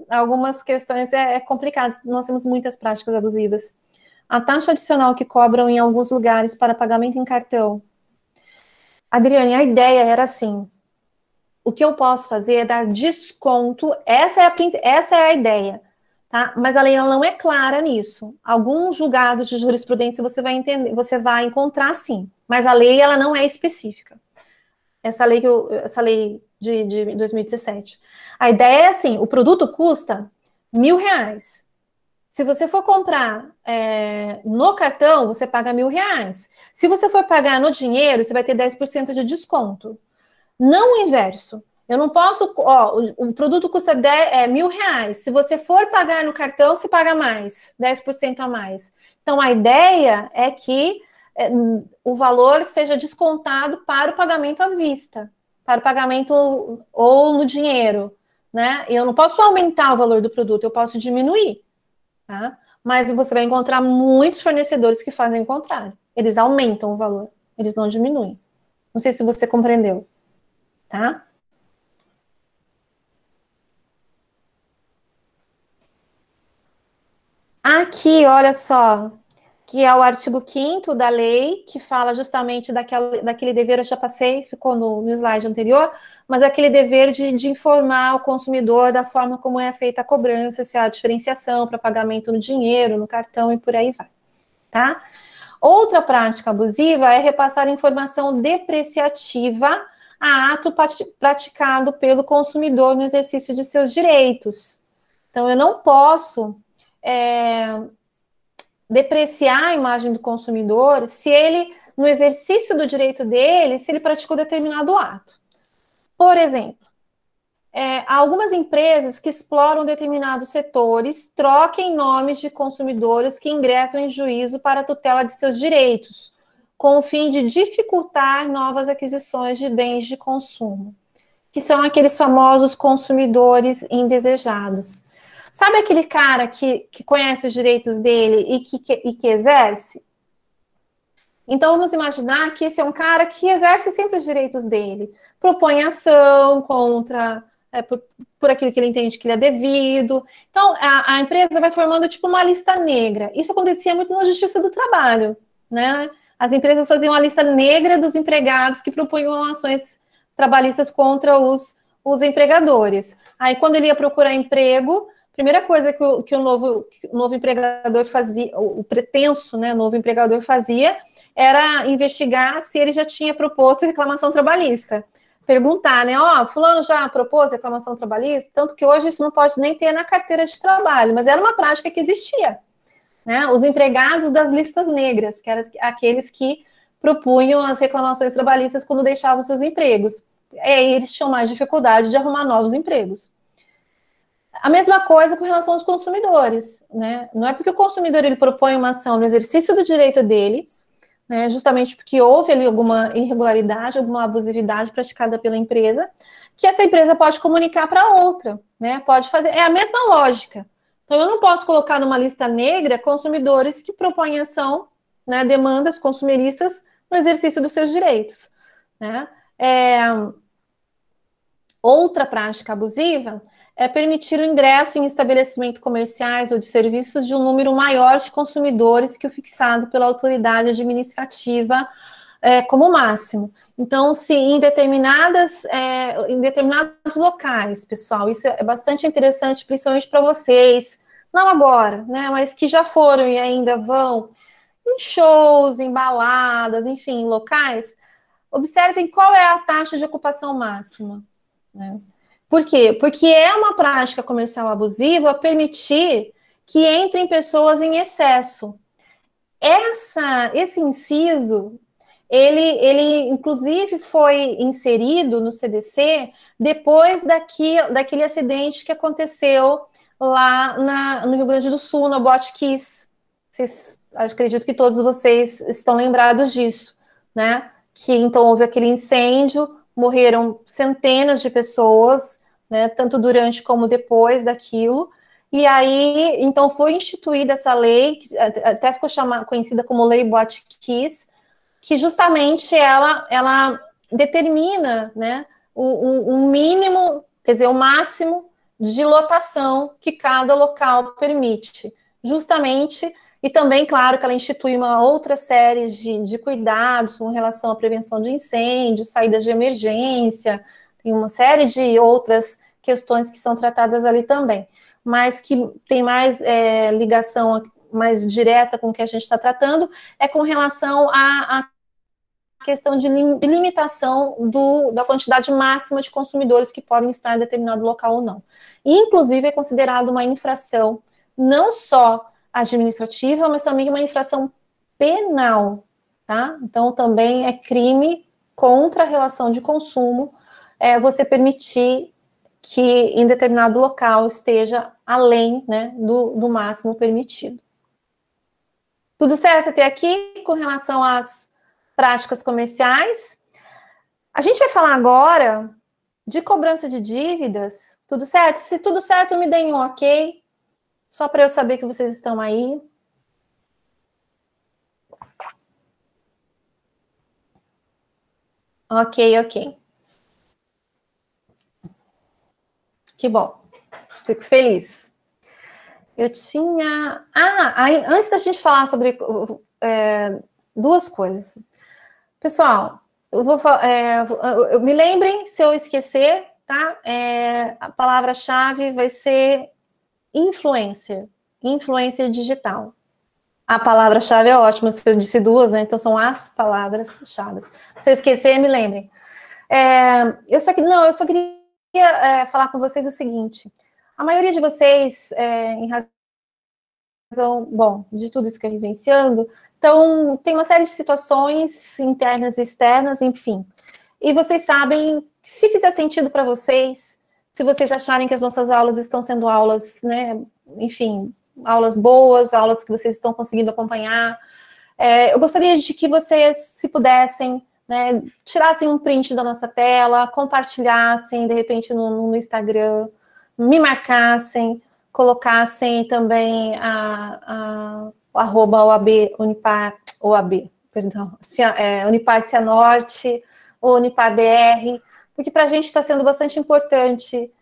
algumas questões complicadas. Nós temos muitas práticas abusivas. A taxa adicional que cobram em alguns lugares para pagamento em cartão. Adriane, a ideia era assim, o que eu posso fazer é dar desconto, essa é a ideia, tá? Mas a lei ela não é clara nisso. Alguns julgados de jurisprudência você vai entender, você vai encontrar sim, mas a lei ela não é específica. Essa lei de 2017. A ideia é assim, o produto custa R$1.000. Se você for comprar no cartão, você paga R$1.000. Se você for pagar no dinheiro, você vai ter 10% de desconto. Não o inverso. Eu não posso... o produto custa R$1.000. Se você for pagar no cartão, você paga mais, 10% a mais. Então, a ideia é que o valor seja descontado para o pagamento à vista, para o pagamento ou no dinheiro, né? Eu não posso aumentar o valor do produto, eu posso diminuir, tá? Mas você vai encontrar muitos fornecedores que fazem o contrário. Eles aumentam o valor, eles não diminuem. Não sei se você compreendeu, tá? Aqui, olha só, que é o artigo 5º da lei, que fala justamente daquele dever, eu já passei, ficou no slide anterior, mas aquele dever de informar o consumidor da forma como é feita a cobrança, se há diferenciação para pagamento no dinheiro, no cartão e por aí vai, tá? Outra prática abusiva é repassar informação depreciativa a ato praticado pelo consumidor no exercício de seus direitos. Então, eu não posso depreciar a imagem do consumidor se ele, no exercício do direito dele, se ele praticou determinado ato. Por exemplo, há algumas empresas que exploram determinados setores, troquem nomes de consumidores que ingressam em juízo para a tutela de seus direitos, com o fim de dificultar novas aquisições de bens de consumo, que são aqueles famosos consumidores indesejados. Sabe aquele cara que conhece os direitos dele e que exerce? Então, vamos imaginar que esse é um cara que exerce sempre os direitos dele. Propõe ação contra, por aquilo que ele entende que ele é devido. Então, a empresa vai formando tipo uma lista negra. Isso acontecia muito na Justiça do Trabalho, né? As empresas faziam a lista negra dos empregados que propunham ações trabalhistas contra os empregadores. Aí, quando ele ia procurar emprego, a primeira coisa que o novo empregador fazia, o pretenso, né, novo empregador fazia, era investigar se ele já tinha proposto reclamação trabalhista. Perguntar, né, fulano já propôs reclamação trabalhista? Tanto que hoje isso não pode nem ter na carteira de trabalho, mas era uma prática que existia, né? Os empregados das listas negras, que eram aqueles que propunham as reclamações trabalhistas quando deixavam seus empregos. E aí eles tinham mais dificuldade de arrumar novos empregos. A mesma coisa com relação aos consumidores, né? Não é porque o consumidor ele propõe uma ação no exercício do direito dele, né, justamente porque houve ali alguma irregularidade, alguma abusividade praticada pela empresa, que essa empresa pode comunicar para outra, né? Pode fazer, é a mesma lógica. Então, eu não posso colocar numa lista negra consumidores que propõem ação, né, demandas consumeristas no exercício dos seus direitos, né? Outra prática abusiva é permitir o ingresso em estabelecimentos comerciais ou de serviços de um número maior de consumidores que o fixado pela autoridade administrativa como máximo. Então, se em determinados locais, pessoal, isso é bastante interessante, principalmente para vocês, não agora, né, mas que já foram e ainda vão em shows, em baladas, enfim, em locais, observem qual é a taxa de ocupação máxima, né? Por quê? Porque é uma prática comercial abusiva permitir que entrem pessoas em excesso. Esse inciso, ele inclusive foi inserido no CDC depois daquele acidente que aconteceu lá no Rio Grande do Sul, no Botkiss. Acredito que todos vocês estão lembrados disso, né? Que então houve aquele incêndio, morreram centenas de pessoas, né, tanto durante como depois daquilo, e aí, então, foi instituída essa lei, que até ficou conhecida como Lei Botkiss, que justamente ela determina, né, o mínimo, quer dizer, o máximo de lotação que cada local permite, justamente, e também, claro, que ela institui uma outra série de cuidados com relação à prevenção de incêndios, saídas de emergência, Tem uma série de outras questões que são tratadas ali também, mas que tem mais ligação mais direta com o que a gente está tratando, é com relação à questão de limitação da quantidade máxima de consumidores que podem estar em determinado local ou não. E, inclusive, é considerado uma infração não só administrativa, mas também uma infração penal, tá? Então, também é crime contra a relação de consumo você permitir que em determinado local esteja além, né, do máximo permitido. Tudo certo até aqui com relação às práticas comerciais? A gente vai falar agora de cobrança de dívidas, tudo certo? Se tudo certo, me deem um ok, só para eu saber que vocês estão aí. Ok. Que bom, fico feliz. Eu tinha... aí, antes da gente falar sobre duas coisas. Pessoal, eu vou me lembrem, se eu esquecer, tá? A palavra-chave vai ser influencer digital. A palavra-chave é ótima, se eu disse duas, né? Então são as palavras-chave. Se eu esquecer, me lembrem. Eu só queria falar com vocês o seguinte: a maioria de vocês, em razão, bom, de tudo isso que eu vivenciando, então tem uma série de situações internas e externas, enfim. E vocês sabem, se fizer sentido para vocês, se vocês acharem que as nossas aulas estão sendo aulas, né, enfim, aulas boas, aulas que vocês estão conseguindo acompanhar, eu gostaria de que vocês, se pudessem, né, tirassem um print da nossa tela, compartilhassem, de repente, no Instagram, me marcassem, colocassem também o arroba Unipar Cianorte, ou Unipar BR, porque para a gente está sendo bastante importante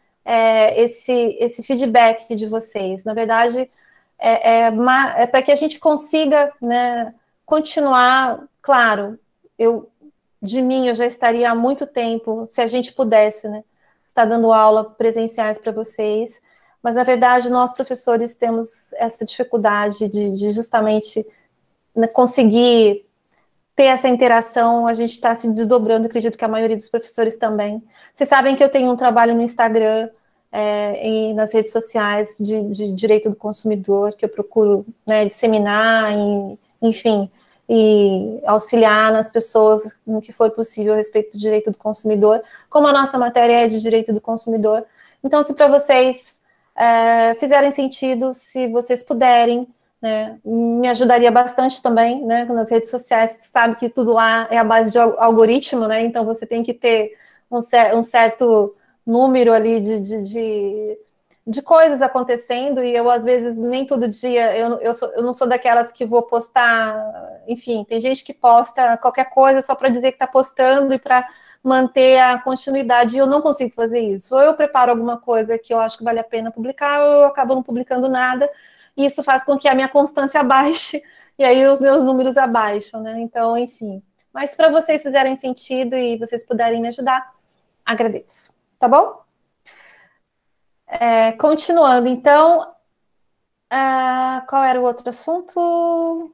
esse feedback de vocês. Na verdade, é para que a gente consiga, né, continuar, claro, eu já estaria há muito tempo, se a gente pudesse, né, estar dando aula presenciais para vocês, mas, na verdade, nós, professores, temos essa dificuldade de justamente, né, conseguir ter essa interação. A gente está se desdobrando, acredito que a maioria dos professores também. Vocês sabem que eu tenho um trabalho no Instagram e nas redes sociais de direito do consumidor, que eu procuro, né, disseminar, enfim, e auxiliar nas pessoas no que for possível a respeito do direito do consumidor, como a nossa matéria é de direito do consumidor. Então, se para vocês fizerem sentido, se vocês puderem, né, me ajudaria bastante também, né, nas redes sociais. Você sabe que tudo lá é a base de algoritmo, né, então você tem que ter um certo número ali de coisas acontecendo, e eu, às vezes, nem todo dia, eu não sou daquelas que vou postar, enfim, tem gente que posta qualquer coisa só para dizer que está postando e para manter a continuidade, e eu não consigo fazer isso. Ou eu preparo alguma coisa que eu acho que vale a pena publicar, ou eu acabo não publicando nada, e isso faz com que a minha constância abaixe, e aí os meus números abaixam, né? Então, enfim. Mas para vocês fizerem sentido e vocês puderem me ajudar, agradeço. Tá bom? Continuando, então, qual era o outro assunto?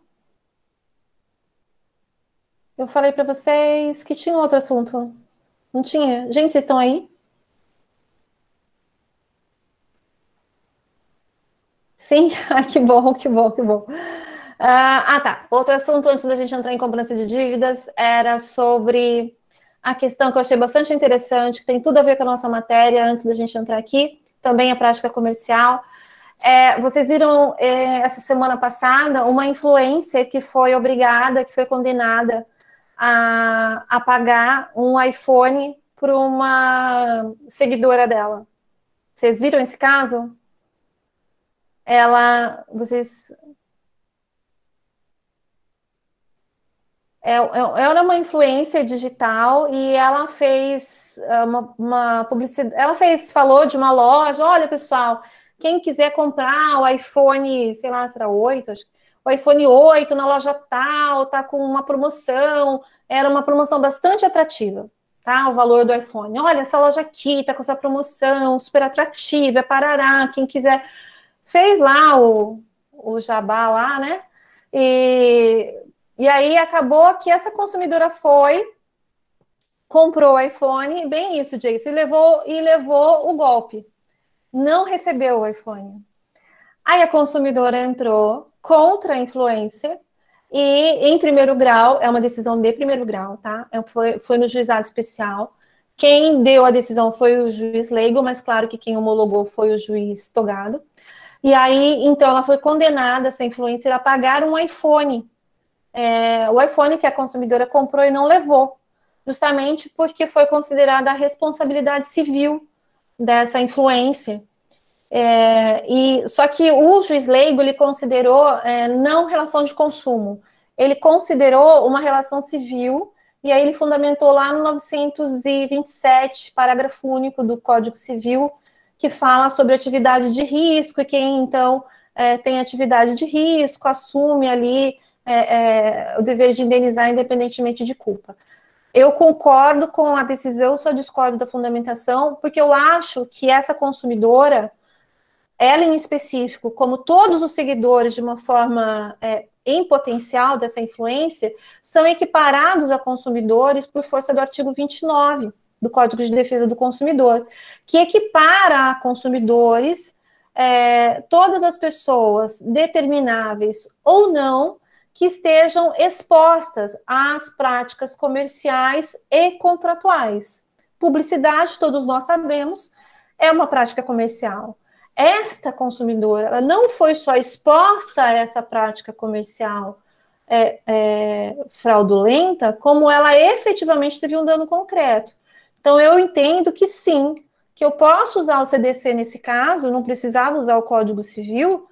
Eu falei para vocês que tinha um outro assunto. Não tinha? Gente, vocês estão aí? Sim? Que bom, que bom, que bom. Tá. Outro assunto, antes da gente entrar em cobrança de dívidas, era sobre a questão que eu achei bastante interessante, que tem tudo a ver com a nossa matéria, antes da gente entrar aqui, também a prática comercial. Vocês viram, essa semana passada, uma influencer que foi obrigada, que foi condenada a pagar um iPhone para uma seguidora dela. Vocês viram esse caso? Vocês... Ela é uma influencer digital e ela fez uma publicidade. Falou de uma loja. Olha, pessoal, quem quiser comprar o iPhone, sei lá, será 8? Acho, o iPhone 8 na loja tal, tá com uma promoção. Era uma promoção bastante atrativa. tá? O valor do iPhone. Olha, essa loja aqui tá com essa promoção super atrativa, é parará, quem quiser. Fez lá o jabá lá, né? E aí acabou que essa consumidora comprou o iPhone, bem isso, Jason, e levou o golpe. Não recebeu o iPhone. Aí a consumidora entrou contra a influencer e, em primeiro grau, é uma decisão de primeiro grau, tá? Foi no juizado especial. Quem deu a decisão foi o juiz leigo, mas claro que quem homologou foi o juiz togado. E aí, então, ela foi condenada, essa influencer, a pagar um iPhone. O iPhone que a consumidora comprou e não levou, justamente porque foi considerada a responsabilidade civil dessa influencer. Só que o juiz leigo, ele considerou não relação de consumo, ele considerou uma relação civil, e aí ele fundamentou lá no 927, parágrafo único do Código Civil, que fala sobre atividade de risco, e quem, então, tem atividade de risco, assume ali o dever de indenizar independentemente de culpa. Eu concordo com a decisão, só discordo da fundamentação, porque eu acho que essa consumidora, ela em específico, como todos os seguidores de uma forma em potencial dessa influência, são equiparados a consumidores por força do artigo 29 do Código de Defesa do Consumidor, que equipara a consumidores todas as pessoas determináveis ou não que estejam expostas às práticas comerciais e contratuais. Publicidade, todos nós sabemos, é uma prática comercial. Esta consumidora, ela não foi só exposta a essa prática comercial fraudulenta, como ela efetivamente teve um dano concreto. Então, eu entendo que sim, que eu posso usar o CDC nesse caso, não precisava usar o Código Civil,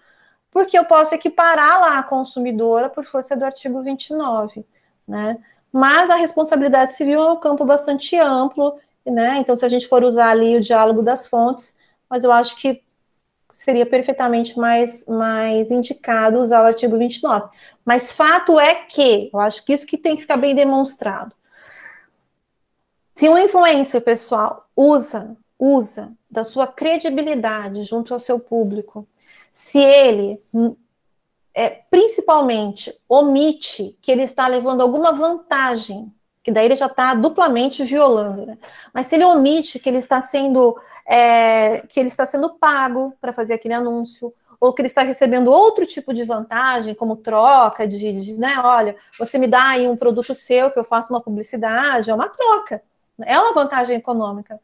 porque eu posso equiparar lá a consumidora por força do artigo 29, né? Mas a responsabilidade civil é um campo bastante amplo, né? Então, se a gente for usar ali o diálogo das fontes, mas eu acho que seria perfeitamente mais indicado usar o artigo 29. Mas fato é que, eu acho que isso que tem que ficar bem demonstrado. Se um influencer, pessoal, usa da sua credibilidade junto ao seu público, se ele, principalmente, omite que ele está levando alguma vantagem, que daí ele já está duplamente violando, né? Mas se ele omite que ele está sendo pago para fazer aquele anúncio, ou que ele está recebendo outro tipo de vantagem, como troca né, olha, você me dá aí um produto seu que eu faço uma publicidade, é uma troca, é uma vantagem econômica.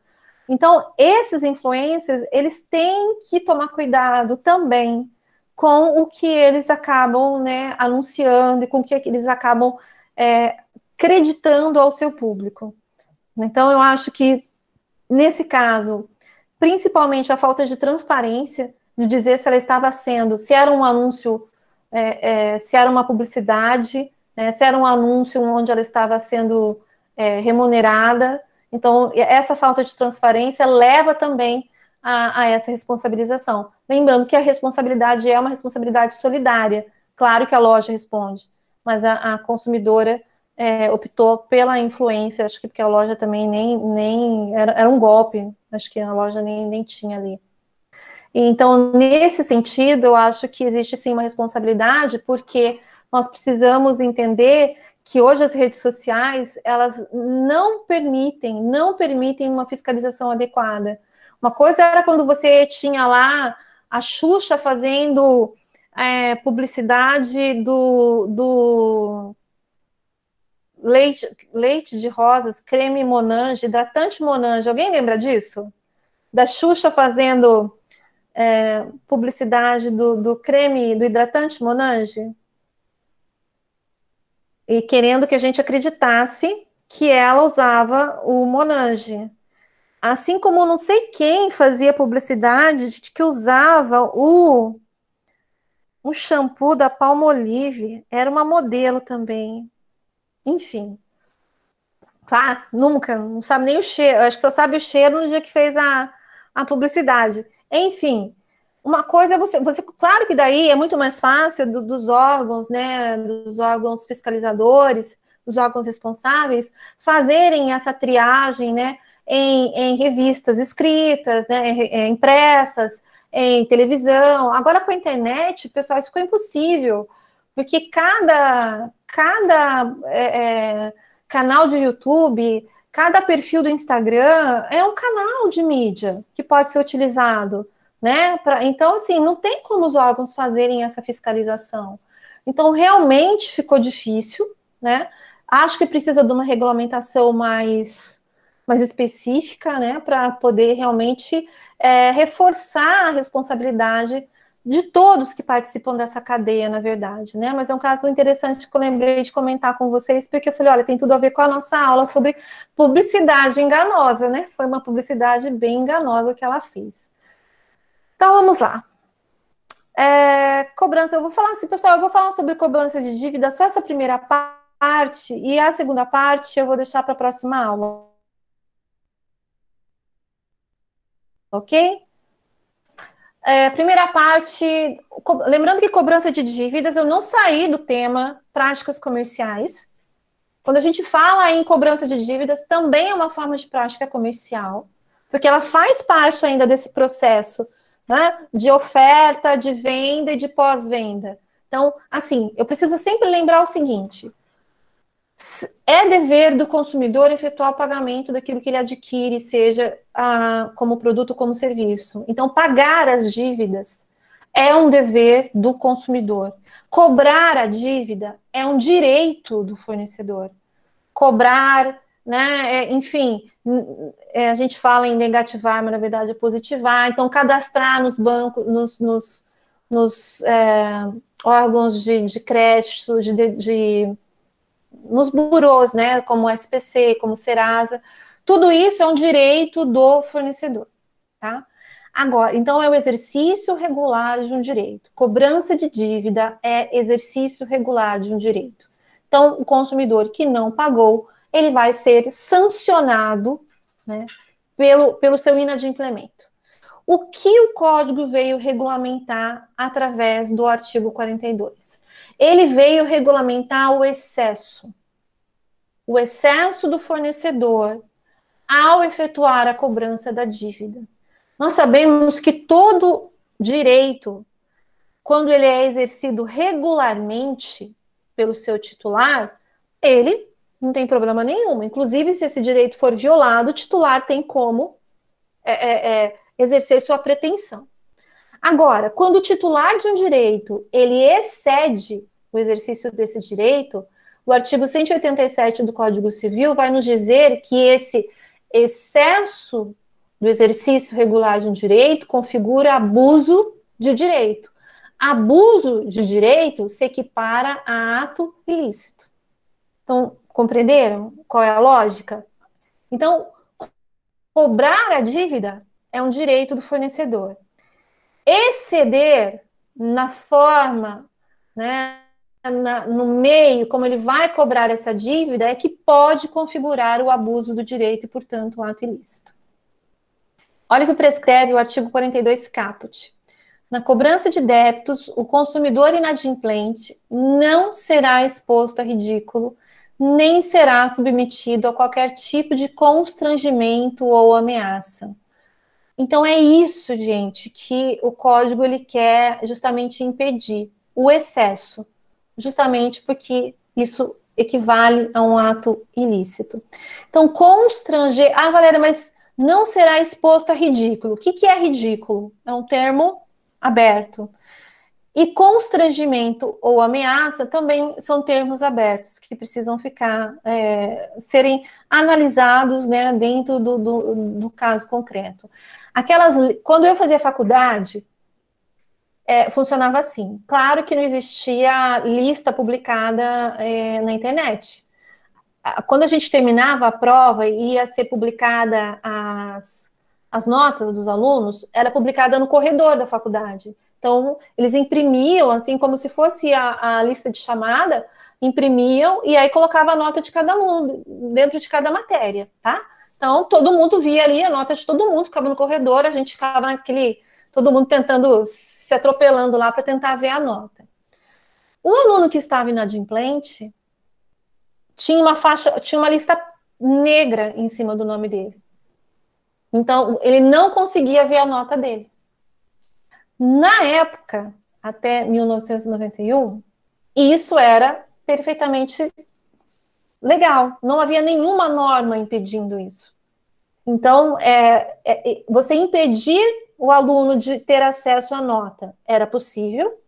Então, esses influencers, eles têm que tomar cuidado também com o que eles acabam, né, anunciando e com o que eles acabam acreditando ao seu público. Então, eu acho que, nesse caso, principalmente a falta de transparência, de dizer se ela estava sendo, se era um anúncio, se era uma publicidade, né, se era um anúncio onde ela estava sendo remunerada. Então, essa falta de transparência leva também a essa responsabilização. Lembrando que a responsabilidade é uma responsabilidade solidária. Claro que a loja responde, mas a consumidora optou pela influência, acho que porque a loja também nem era um golpe, acho que a loja nem tinha ali. Então, nesse sentido, eu acho que existe sim uma responsabilidade, porque nós precisamos entender que hoje as redes sociais, elas não permitem uma fiscalização adequada. Uma coisa era quando você tinha lá a Xuxa fazendo publicidade do leite de rosas, creme Monange, hidratante Monange. Alguém lembra disso? Da Xuxa fazendo publicidade do creme, do hidratante Monange? E querendo que a gente acreditasse que ela usava o Monange. Assim como não sei quem fazia publicidade de que usava o shampoo da Palmolive, era uma modelo também. Enfim. Claro, nunca, não sabe nem o cheiro, acho que só sabe o cheiro no dia que fez a publicidade. Enfim, uma coisa é você, claro que daí é muito mais fácil dos órgãos, né, dos órgãos fiscalizadores, os órgãos responsáveis, fazerem essa triagem, né, em revistas escritas, né, impressas, em televisão. Agora, com a internet, pessoal, isso ficou impossível, porque cada canal de YouTube, cada perfil do Instagram é um canal de mídia que pode ser utilizado, né? Então, assim, não tem como os órgãos fazerem essa fiscalização. Então, realmente ficou difícil, né? Acho que precisa de uma regulamentação mais específica, né? Para poder realmente reforçar a responsabilidade de todos que participam dessa cadeia, na verdade, né? Mas é um caso interessante que eu lembrei de comentar com vocês, porque eu falei, olha, tem tudo a ver com a nossa aula sobre publicidade enganosa, né? Foi uma publicidade bem enganosa que ela fez. Então, vamos lá. Cobrança, eu vou falar assim, pessoal, eu vou falar sobre cobrança de dívida, só essa primeira parte, e a segunda parte eu vou deixar para a próxima aula. Ok? Primeira parte, lembrando que cobrança de dívidas, eu não saí do tema práticas comerciais. Quando a gente fala em cobrança de dívidas, também é uma forma de prática comercial, porque ela faz parte ainda desse processo, né, de oferta, de venda e de pós-venda. Então, assim, eu preciso sempre lembrar o seguinte: é dever do consumidor efetuar o pagamento daquilo que ele adquire, seja como produto ou como serviço. Então, pagar as dívidas é um dever do consumidor. Cobrar a dívida é um direito do fornecedor. Cobrar, né, enfim, a gente fala em negativar, mas na verdade é positivar. Então, cadastrar nos bancos, nos órgãos de crédito, nos burôs, né, como o SPC, como o Serasa, tudo isso é um direito do fornecedor, tá? Agora, então é o exercício regular de um direito. Cobrança de dívida é exercício regular de um direito. Então, o consumidor que não pagou, ele vai ser sancionado, né, pelo seu inadimplemento. O que o Código veio regulamentar através do artigo 42? Ele veio regulamentar o excesso do fornecedor ao efetuar a cobrança da dívida. Nós sabemos que todo direito, quando ele é exercido regularmente pelo seu titular, ele não tem problema nenhum. Inclusive, se esse direito for violado, o titular tem como exercer sua pretensão. Agora, quando o titular de um direito, ele excede o exercício desse direito, o artigo 187 do Código Civil vai nos dizer que esse excesso do exercício regular de um direito configura abuso de direito. Abuso de direito se equipara a ato ilícito. Então, compreenderam qual é a lógica? Então, cobrar a dívida é um direito do fornecedor. Exceder na forma, né, no meio, como ele vai cobrar essa dívida, é que pode configurar o abuso do direito e, portanto, o ato ilícito. Olha o que prescreve o artigo 42 caput. Na cobrança de débitos, o consumidor inadimplente não será exposto a ridículo, nem será submetido a qualquer tipo de constrangimento ou ameaça. Então é isso, gente, que o código ele quer justamente impedir, o excesso, justamente porque isso equivale a um ato ilícito. Então, constranger... Ah, Valéria, mas não será exposto a ridículo. O que é ridículo? É um termo aberto. E constrangimento ou ameaça também são termos abertos, que precisam serem analisados, né, dentro do caso concreto. Quando eu fazia faculdade, funcionava assim. Claro que não existia lista publicada na internet. Quando a gente terminava a prova e ia ser publicada as notas dos alunos, era publicada no corredor da faculdade. Então, eles imprimiam, assim, como se fosse a lista de chamada, imprimiam e aí colocava a nota de cada aluno, dentro de cada matéria, tá? Então, todo mundo via ali a nota de todo mundo, ficava no corredor, a gente ficava todo mundo tentando, se atropelando lá para tentar ver a nota. O aluno que estava inadimplente, tinha uma faixa, tinha uma lista negra em cima do nome dele. Então, ele não conseguia ver a nota dele. Na época, até 1991, isso era perfeitamente legal. Não havia nenhuma norma impedindo isso. Então, você impedir o aluno de ter acesso à nota era possível,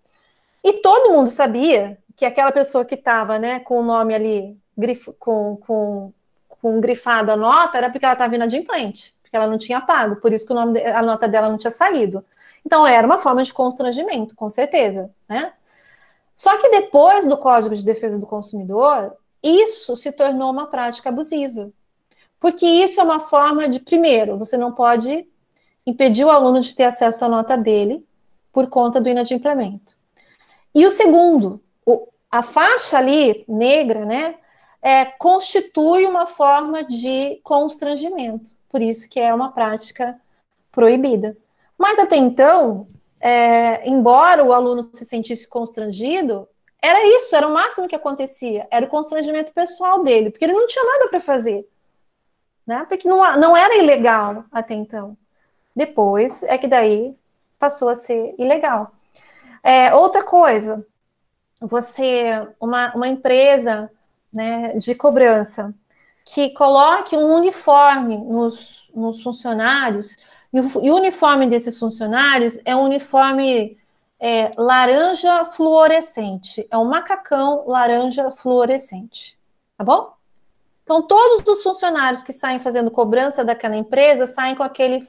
e todo mundo sabia que aquela pessoa que estava, né, com o nome ali, com grifado a nota, era porque ela estava inadimplente, porque ela não tinha pago, por isso que a nota dela não tinha saído. Então, era uma forma de constrangimento, com certeza, né? Só que depois do Código de Defesa do Consumidor, isso se tornou uma prática abusiva. Porque isso é uma forma de, primeiro, você não pode impedir o aluno de ter acesso à nota dele por conta do inadimplemento. E o segundo, a faixa ali, negra, né, constitui uma forma de constrangimento. Por isso que é uma prática proibida. Mas até então, embora o aluno se sentisse constrangido, era isso, era o máximo que acontecia, era o constrangimento pessoal dele, porque ele não tinha nada para fazer, né? Porque não era ilegal até então. Depois é que daí passou a ser ilegal. Outra coisa, uma empresa, né, de cobrança que coloque um uniforme nos funcionários, e o uniforme desses funcionários é um uniforme laranja fluorescente, é um macacão laranja fluorescente, tá bom? Então, todos os funcionários que saem fazendo cobrança daquela empresa saem com aquele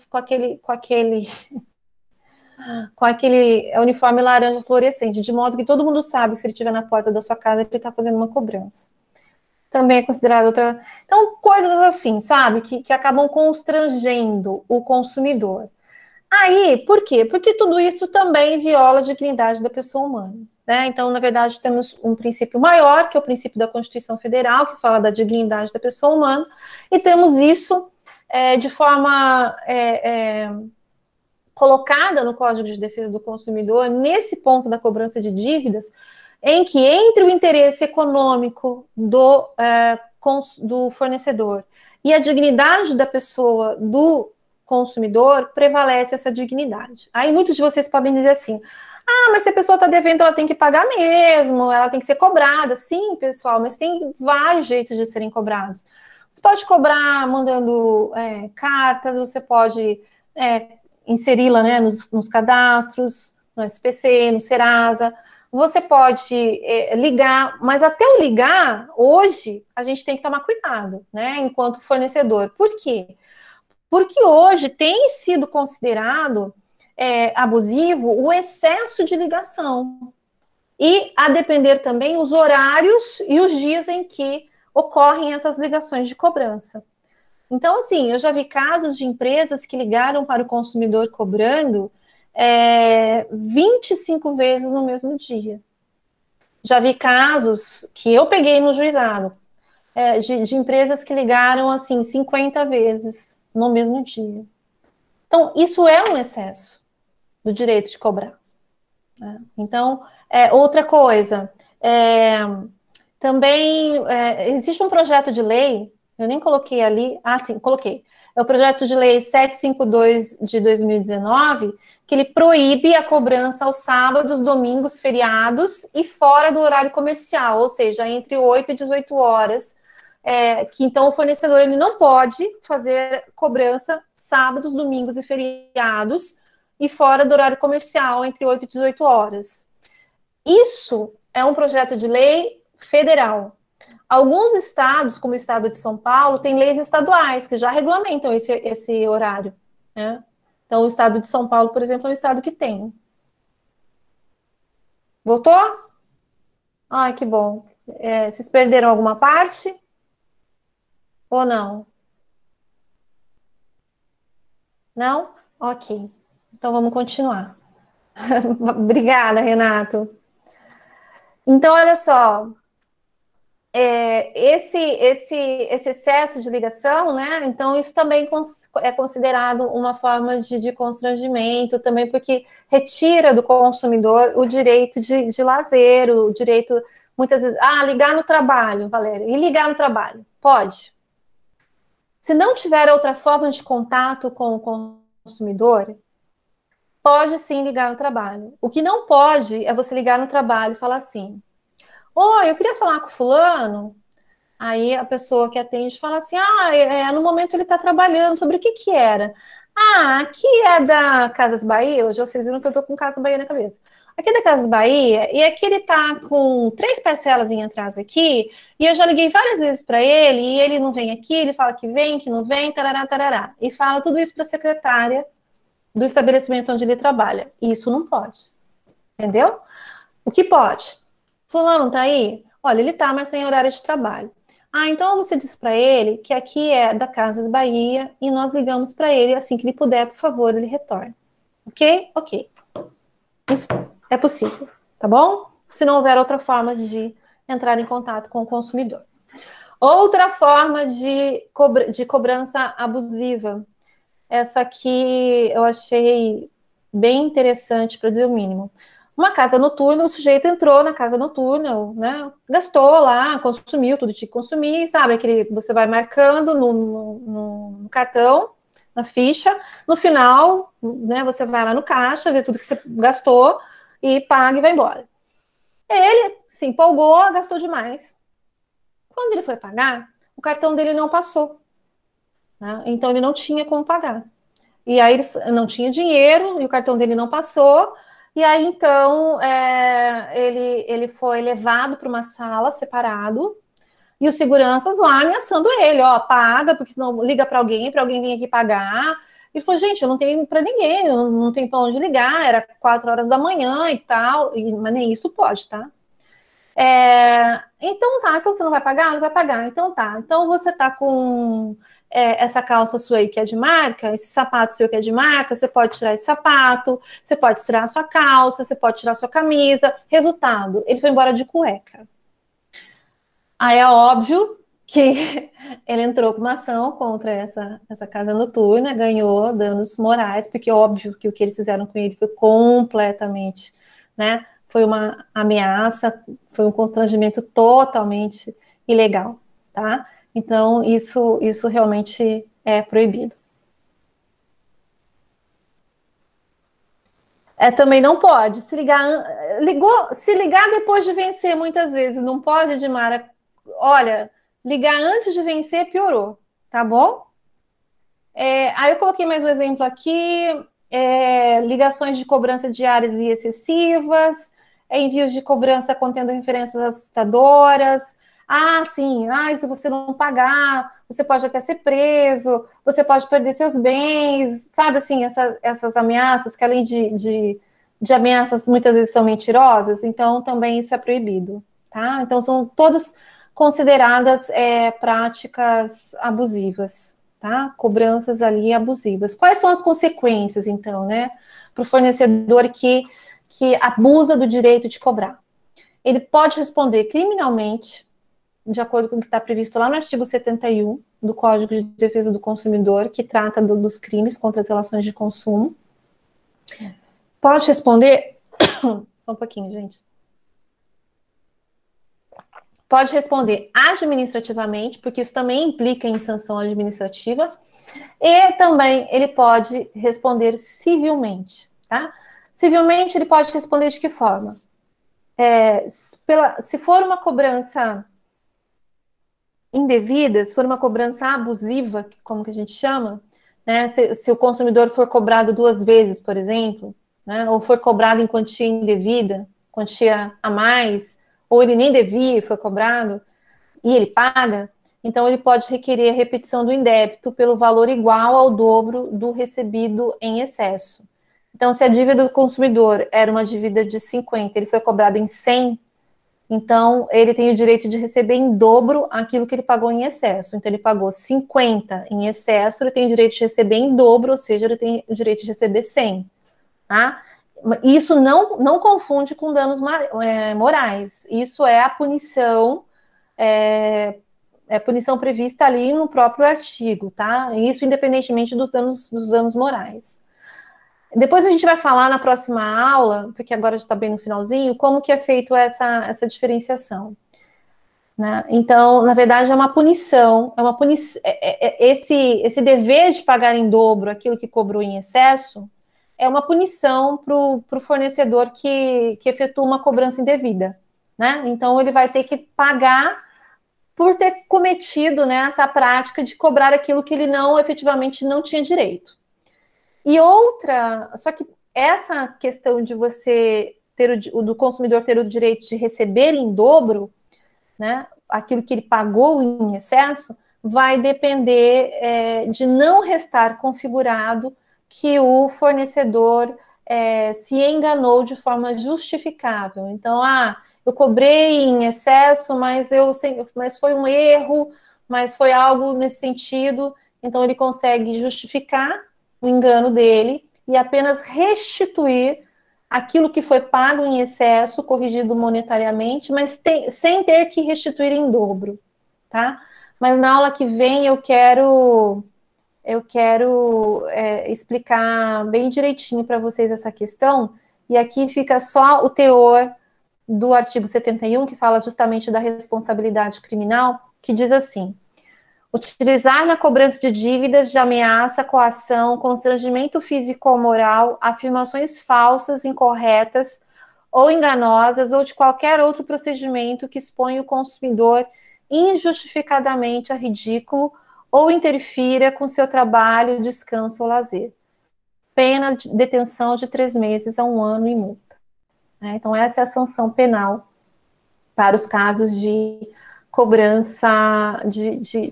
uniforme laranja fluorescente, de modo que todo mundo sabe que se ele estiver na porta da sua casa, ele está fazendo uma cobrança. Também é considerado outra... Então, coisas assim, sabe, que acabam constrangendo o consumidor. Aí, por quê? Porque tudo isso também viola a dignidade da pessoa humana, né? Então, na verdade, temos um princípio maior, que é o princípio da Constituição Federal, que fala da dignidade da pessoa humana, e temos isso de forma colocada no Código de Defesa do Consumidor, nesse ponto da cobrança de dívidas, em que entre o interesse econômico do fornecedor e a dignidade da pessoa, do consumidor, prevalece essa dignidade. Aí muitos de vocês podem dizer assim, mas se a pessoa está devendo, ela tem que pagar mesmo, ela tem que ser cobrada. Sim, pessoal, mas tem vários jeitos de serem cobrados. Você pode cobrar mandando cartas, você pode inseri-la, né, nos cadastros, no SPC, no Serasa. Você pode ligar, mas até o ligar, hoje, a gente tem que tomar cuidado, né, enquanto fornecedor. Por quê? Porque hoje tem sido considerado abusivo o excesso de ligação. E, a depender também, os horários e os dias em que ocorrem essas ligações de cobrança. Então, assim, eu já vi casos de empresas que ligaram para o consumidor cobrando 25 vezes no mesmo dia. Já vi casos que eu peguei no juizado, de empresas que ligaram, assim, 50 vezes no mesmo dia. Então, isso é um excesso do direito de cobrar, né? Então, outra coisa, também existe um projeto de lei, eu nem coloquei ali, sim, coloquei, é o projeto de lei 752 de 2019, que ele proíbe a cobrança aos sábados, domingos, feriados e fora do horário comercial, ou seja, entre 8 e 18 horas, que então o fornecedor ele não pode fazer cobrança sábados, domingos e feriados e fora do horário comercial entre 8 e 18 horas. Isso é um projeto de lei federal. Alguns estados, como o estado de São Paulo, têm leis estaduais que já regulamentam esse horário, né? Então, o estado de São Paulo, por exemplo, é um estado que tem. Voltou? Ai, que bom. Vocês perderam alguma parte? Ou não? Não? Ok. Então, vamos continuar. Obrigada, Renato. Então, olha só. Esse excesso de ligação, né? Então, isso também é considerado uma forma de constrangimento, também porque retira do consumidor o direito de lazer, o direito, muitas vezes, ligar no trabalho, Valéria, e ligar no trabalho? Pode. Se não tiver outra forma de contato com o consumidor, pode sim ligar no trabalho. O que não pode é você ligar no trabalho e falar assim, oi, eu queria falar com fulano. Aí a pessoa que atende fala assim, no momento ele está trabalhando, sobre o que que era? Aqui é da Casas Bahia, hoje vocês viram que eu estou com Casas Bahia na cabeça. Aqui é da Casas Bahia, e aqui ele está com 3 parcelas em atraso aqui, e eu já liguei várias vezes para ele, e ele não vem aqui, ele fala que vem, que não vem, tarará, tarará. E fala tudo isso para a secretária do estabelecimento onde ele trabalha. Isso não pode, entendeu? O que pode? Fulano tá aí? Olha, ele tá, mas sem horário de trabalho. Então você diz para ele que aqui é da Casas Bahia e nós ligamos para ele assim que ele puder, por favor, ele retorne. Ok? Ok. Isso é possível, tá bom? Se não houver outra forma de entrar em contato com o consumidor. Outra forma de cobrança abusiva. Essa aqui eu achei bem interessante, para dizer o mínimo. Uma casa noturna, o sujeito entrou na casa noturna, né? Gastou lá, consumiu tudo que tinha que consumir, sabe? Aquele você vai marcando no cartão, na ficha, no final, né? Você vai lá no caixa, vê tudo que você gastou e paga e vai embora. Ele se empolgou, gastou demais. Quando ele foi pagar, o cartão dele não passou, né? Então ele não tinha como pagar. E aí ele não tinha dinheiro e o cartão dele não passou. E aí, então, ele foi levado para uma sala separado e os seguranças lá ameaçando ele, paga, porque senão liga para alguém vir aqui pagar. Ele falou, gente, eu não tenho para ninguém, eu não tenho para onde ligar, era 4 horas da manhã e tal, mas nem isso pode, tá? Então você não vai pagar? Não vai pagar, então tá. Então você tá com essa calça sua aí que é de marca, esse sapato seu que é de marca, você pode tirar esse sapato, você pode tirar a sua calça, você pode tirar a sua camisa. Resultado, ele foi embora de cueca. Aí é óbvio que ele entrou com uma ação contra essa casa noturna, ganhou danos morais, porque é óbvio que o que eles fizeram com ele foi completamente, né? Foi uma ameaça, foi um constrangimento totalmente ilegal, tá? Então, isso realmente é proibido. Também não pode. Se ligar depois de vencer, muitas vezes, não pode, Edmara. Olha, ligar antes de vencer piorou, tá bom? Aí eu coloquei mais um exemplo aqui, ligações de cobrança diárias e excessivas, envios de cobrança contendo referências assustadoras. Sim, se você não pagar, você pode até ser preso, você pode perder seus bens, sabe assim, essas ameaças que além de ameaças muitas vezes são mentirosas, então também isso é proibido, tá? Então são todas consideradas práticas abusivas, tá? Cobranças ali abusivas. Quais são as consequências, então, né, para o fornecedor que abusa do direito de cobrar? Ele pode responder criminalmente, de acordo com o que está previsto lá no artigo 71 do Código de Defesa do Consumidor, que trata dos crimes contra as relações de consumo. Pode responder... Só um pouquinho, gente. Pode responder administrativamente, porque isso também implica em sanção administrativa, e também ele pode responder civilmente, tá? Civilmente, ele pode responder de que forma? Se for uma cobrança indevida, se for uma cobrança abusiva, como que a gente chama, né? Se o consumidor for cobrado 2 vezes, por exemplo, né? Ou for cobrado em quantia indevida, quantia a mais, ou ele nem devia e foi cobrado, e ele paga, então ele pode requerer a repetição do indébito pelo valor igual ao dobro do recebido em excesso. Então, se a dívida do consumidor era uma dívida de 50, ele foi cobrado em 100, então ele tem o direito de receber em dobro aquilo que ele pagou em excesso. Então, ele pagou 50 em excesso, ele tem o direito de receber em dobro, ou seja, ele tem o direito de receber 100, tá? Isso não confunde com danos morais. Isso é a punição, punição prevista ali no próprio artigo, tá? Isso independentemente dos danos morais. Depois a gente vai falar na próxima aula, porque agora já está bem no finalzinho, como que é feito essa diferenciação. Né? Então, na verdade, é uma punição, esse dever de pagar em dobro aquilo que cobrou em excesso é uma punição para o fornecedor que efetua uma cobrança indevida. Né? Então, ele vai ter que pagar por ter cometido, né, essa prática de cobrar aquilo que ele efetivamente não tinha direito. E outra, só que essa questão de você do consumidor ter o direito de receber em dobro, né, aquilo que ele pagou em excesso, vai depender de não restar configurado que o fornecedor se enganou de forma justificável. Então, eu cobrei em excesso, mas foi um erro, mas foi algo nesse sentido. Então, ele consegue justificar o engano dele e apenas restituir aquilo que foi pago em excesso, corrigido monetariamente, mas sem ter que restituir em dobro, tá? Mas na aula que vem eu quero explicar bem direitinho para vocês essa questão, e aqui fica só o teor do artigo 71, que fala justamente da responsabilidade criminal, que diz assim: utilizar na cobrança de dívidas de ameaça, coação, constrangimento físico ou moral, afirmações falsas, incorretas ou enganosas, ou de qualquer outro procedimento que expõe o consumidor injustificadamente a ridículo ou interfira com seu trabalho, descanso ou lazer. Pena de detenção de 3 meses a 1 ano e multa. Então, essa é a sanção penal para os casos de cobrança, de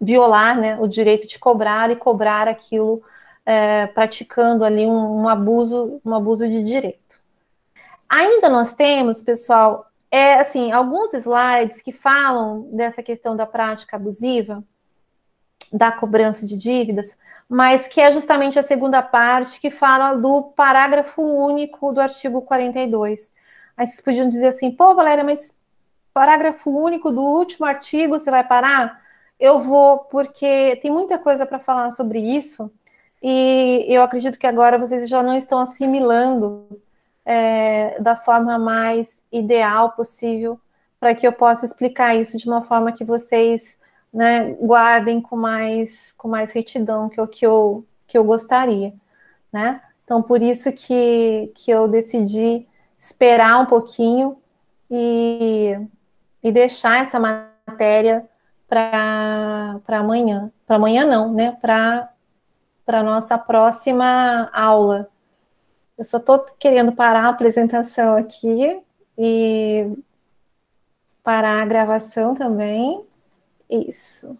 violar, né, o direito de cobrar e cobrar aquilo, praticando ali um abuso de direito. Ainda nós temos, pessoal, assim, alguns slides que falam dessa questão da prática abusiva, da cobrança de dívidas, mas que é justamente a segunda parte que fala do parágrafo único do artigo 42. Aí vocês podiam dizer assim, pô, Valéria, mas parágrafo único do último artigo, você vai parar? Eu vou, porque tem muita coisa para falar sobre isso, e eu acredito que agora vocês já não estão assimilando da forma mais ideal possível, para que eu possa explicar isso de uma forma que vocês, né, guardem com mais retidão, que é o que eu gostaria, né? Então, por isso que eu decidi esperar um pouquinho e deixar essa matéria para amanhã. Para amanhã não, né? Para a nossa próxima aula. Eu só estou querendo parar a apresentação aqui e parar a gravação também. Isso.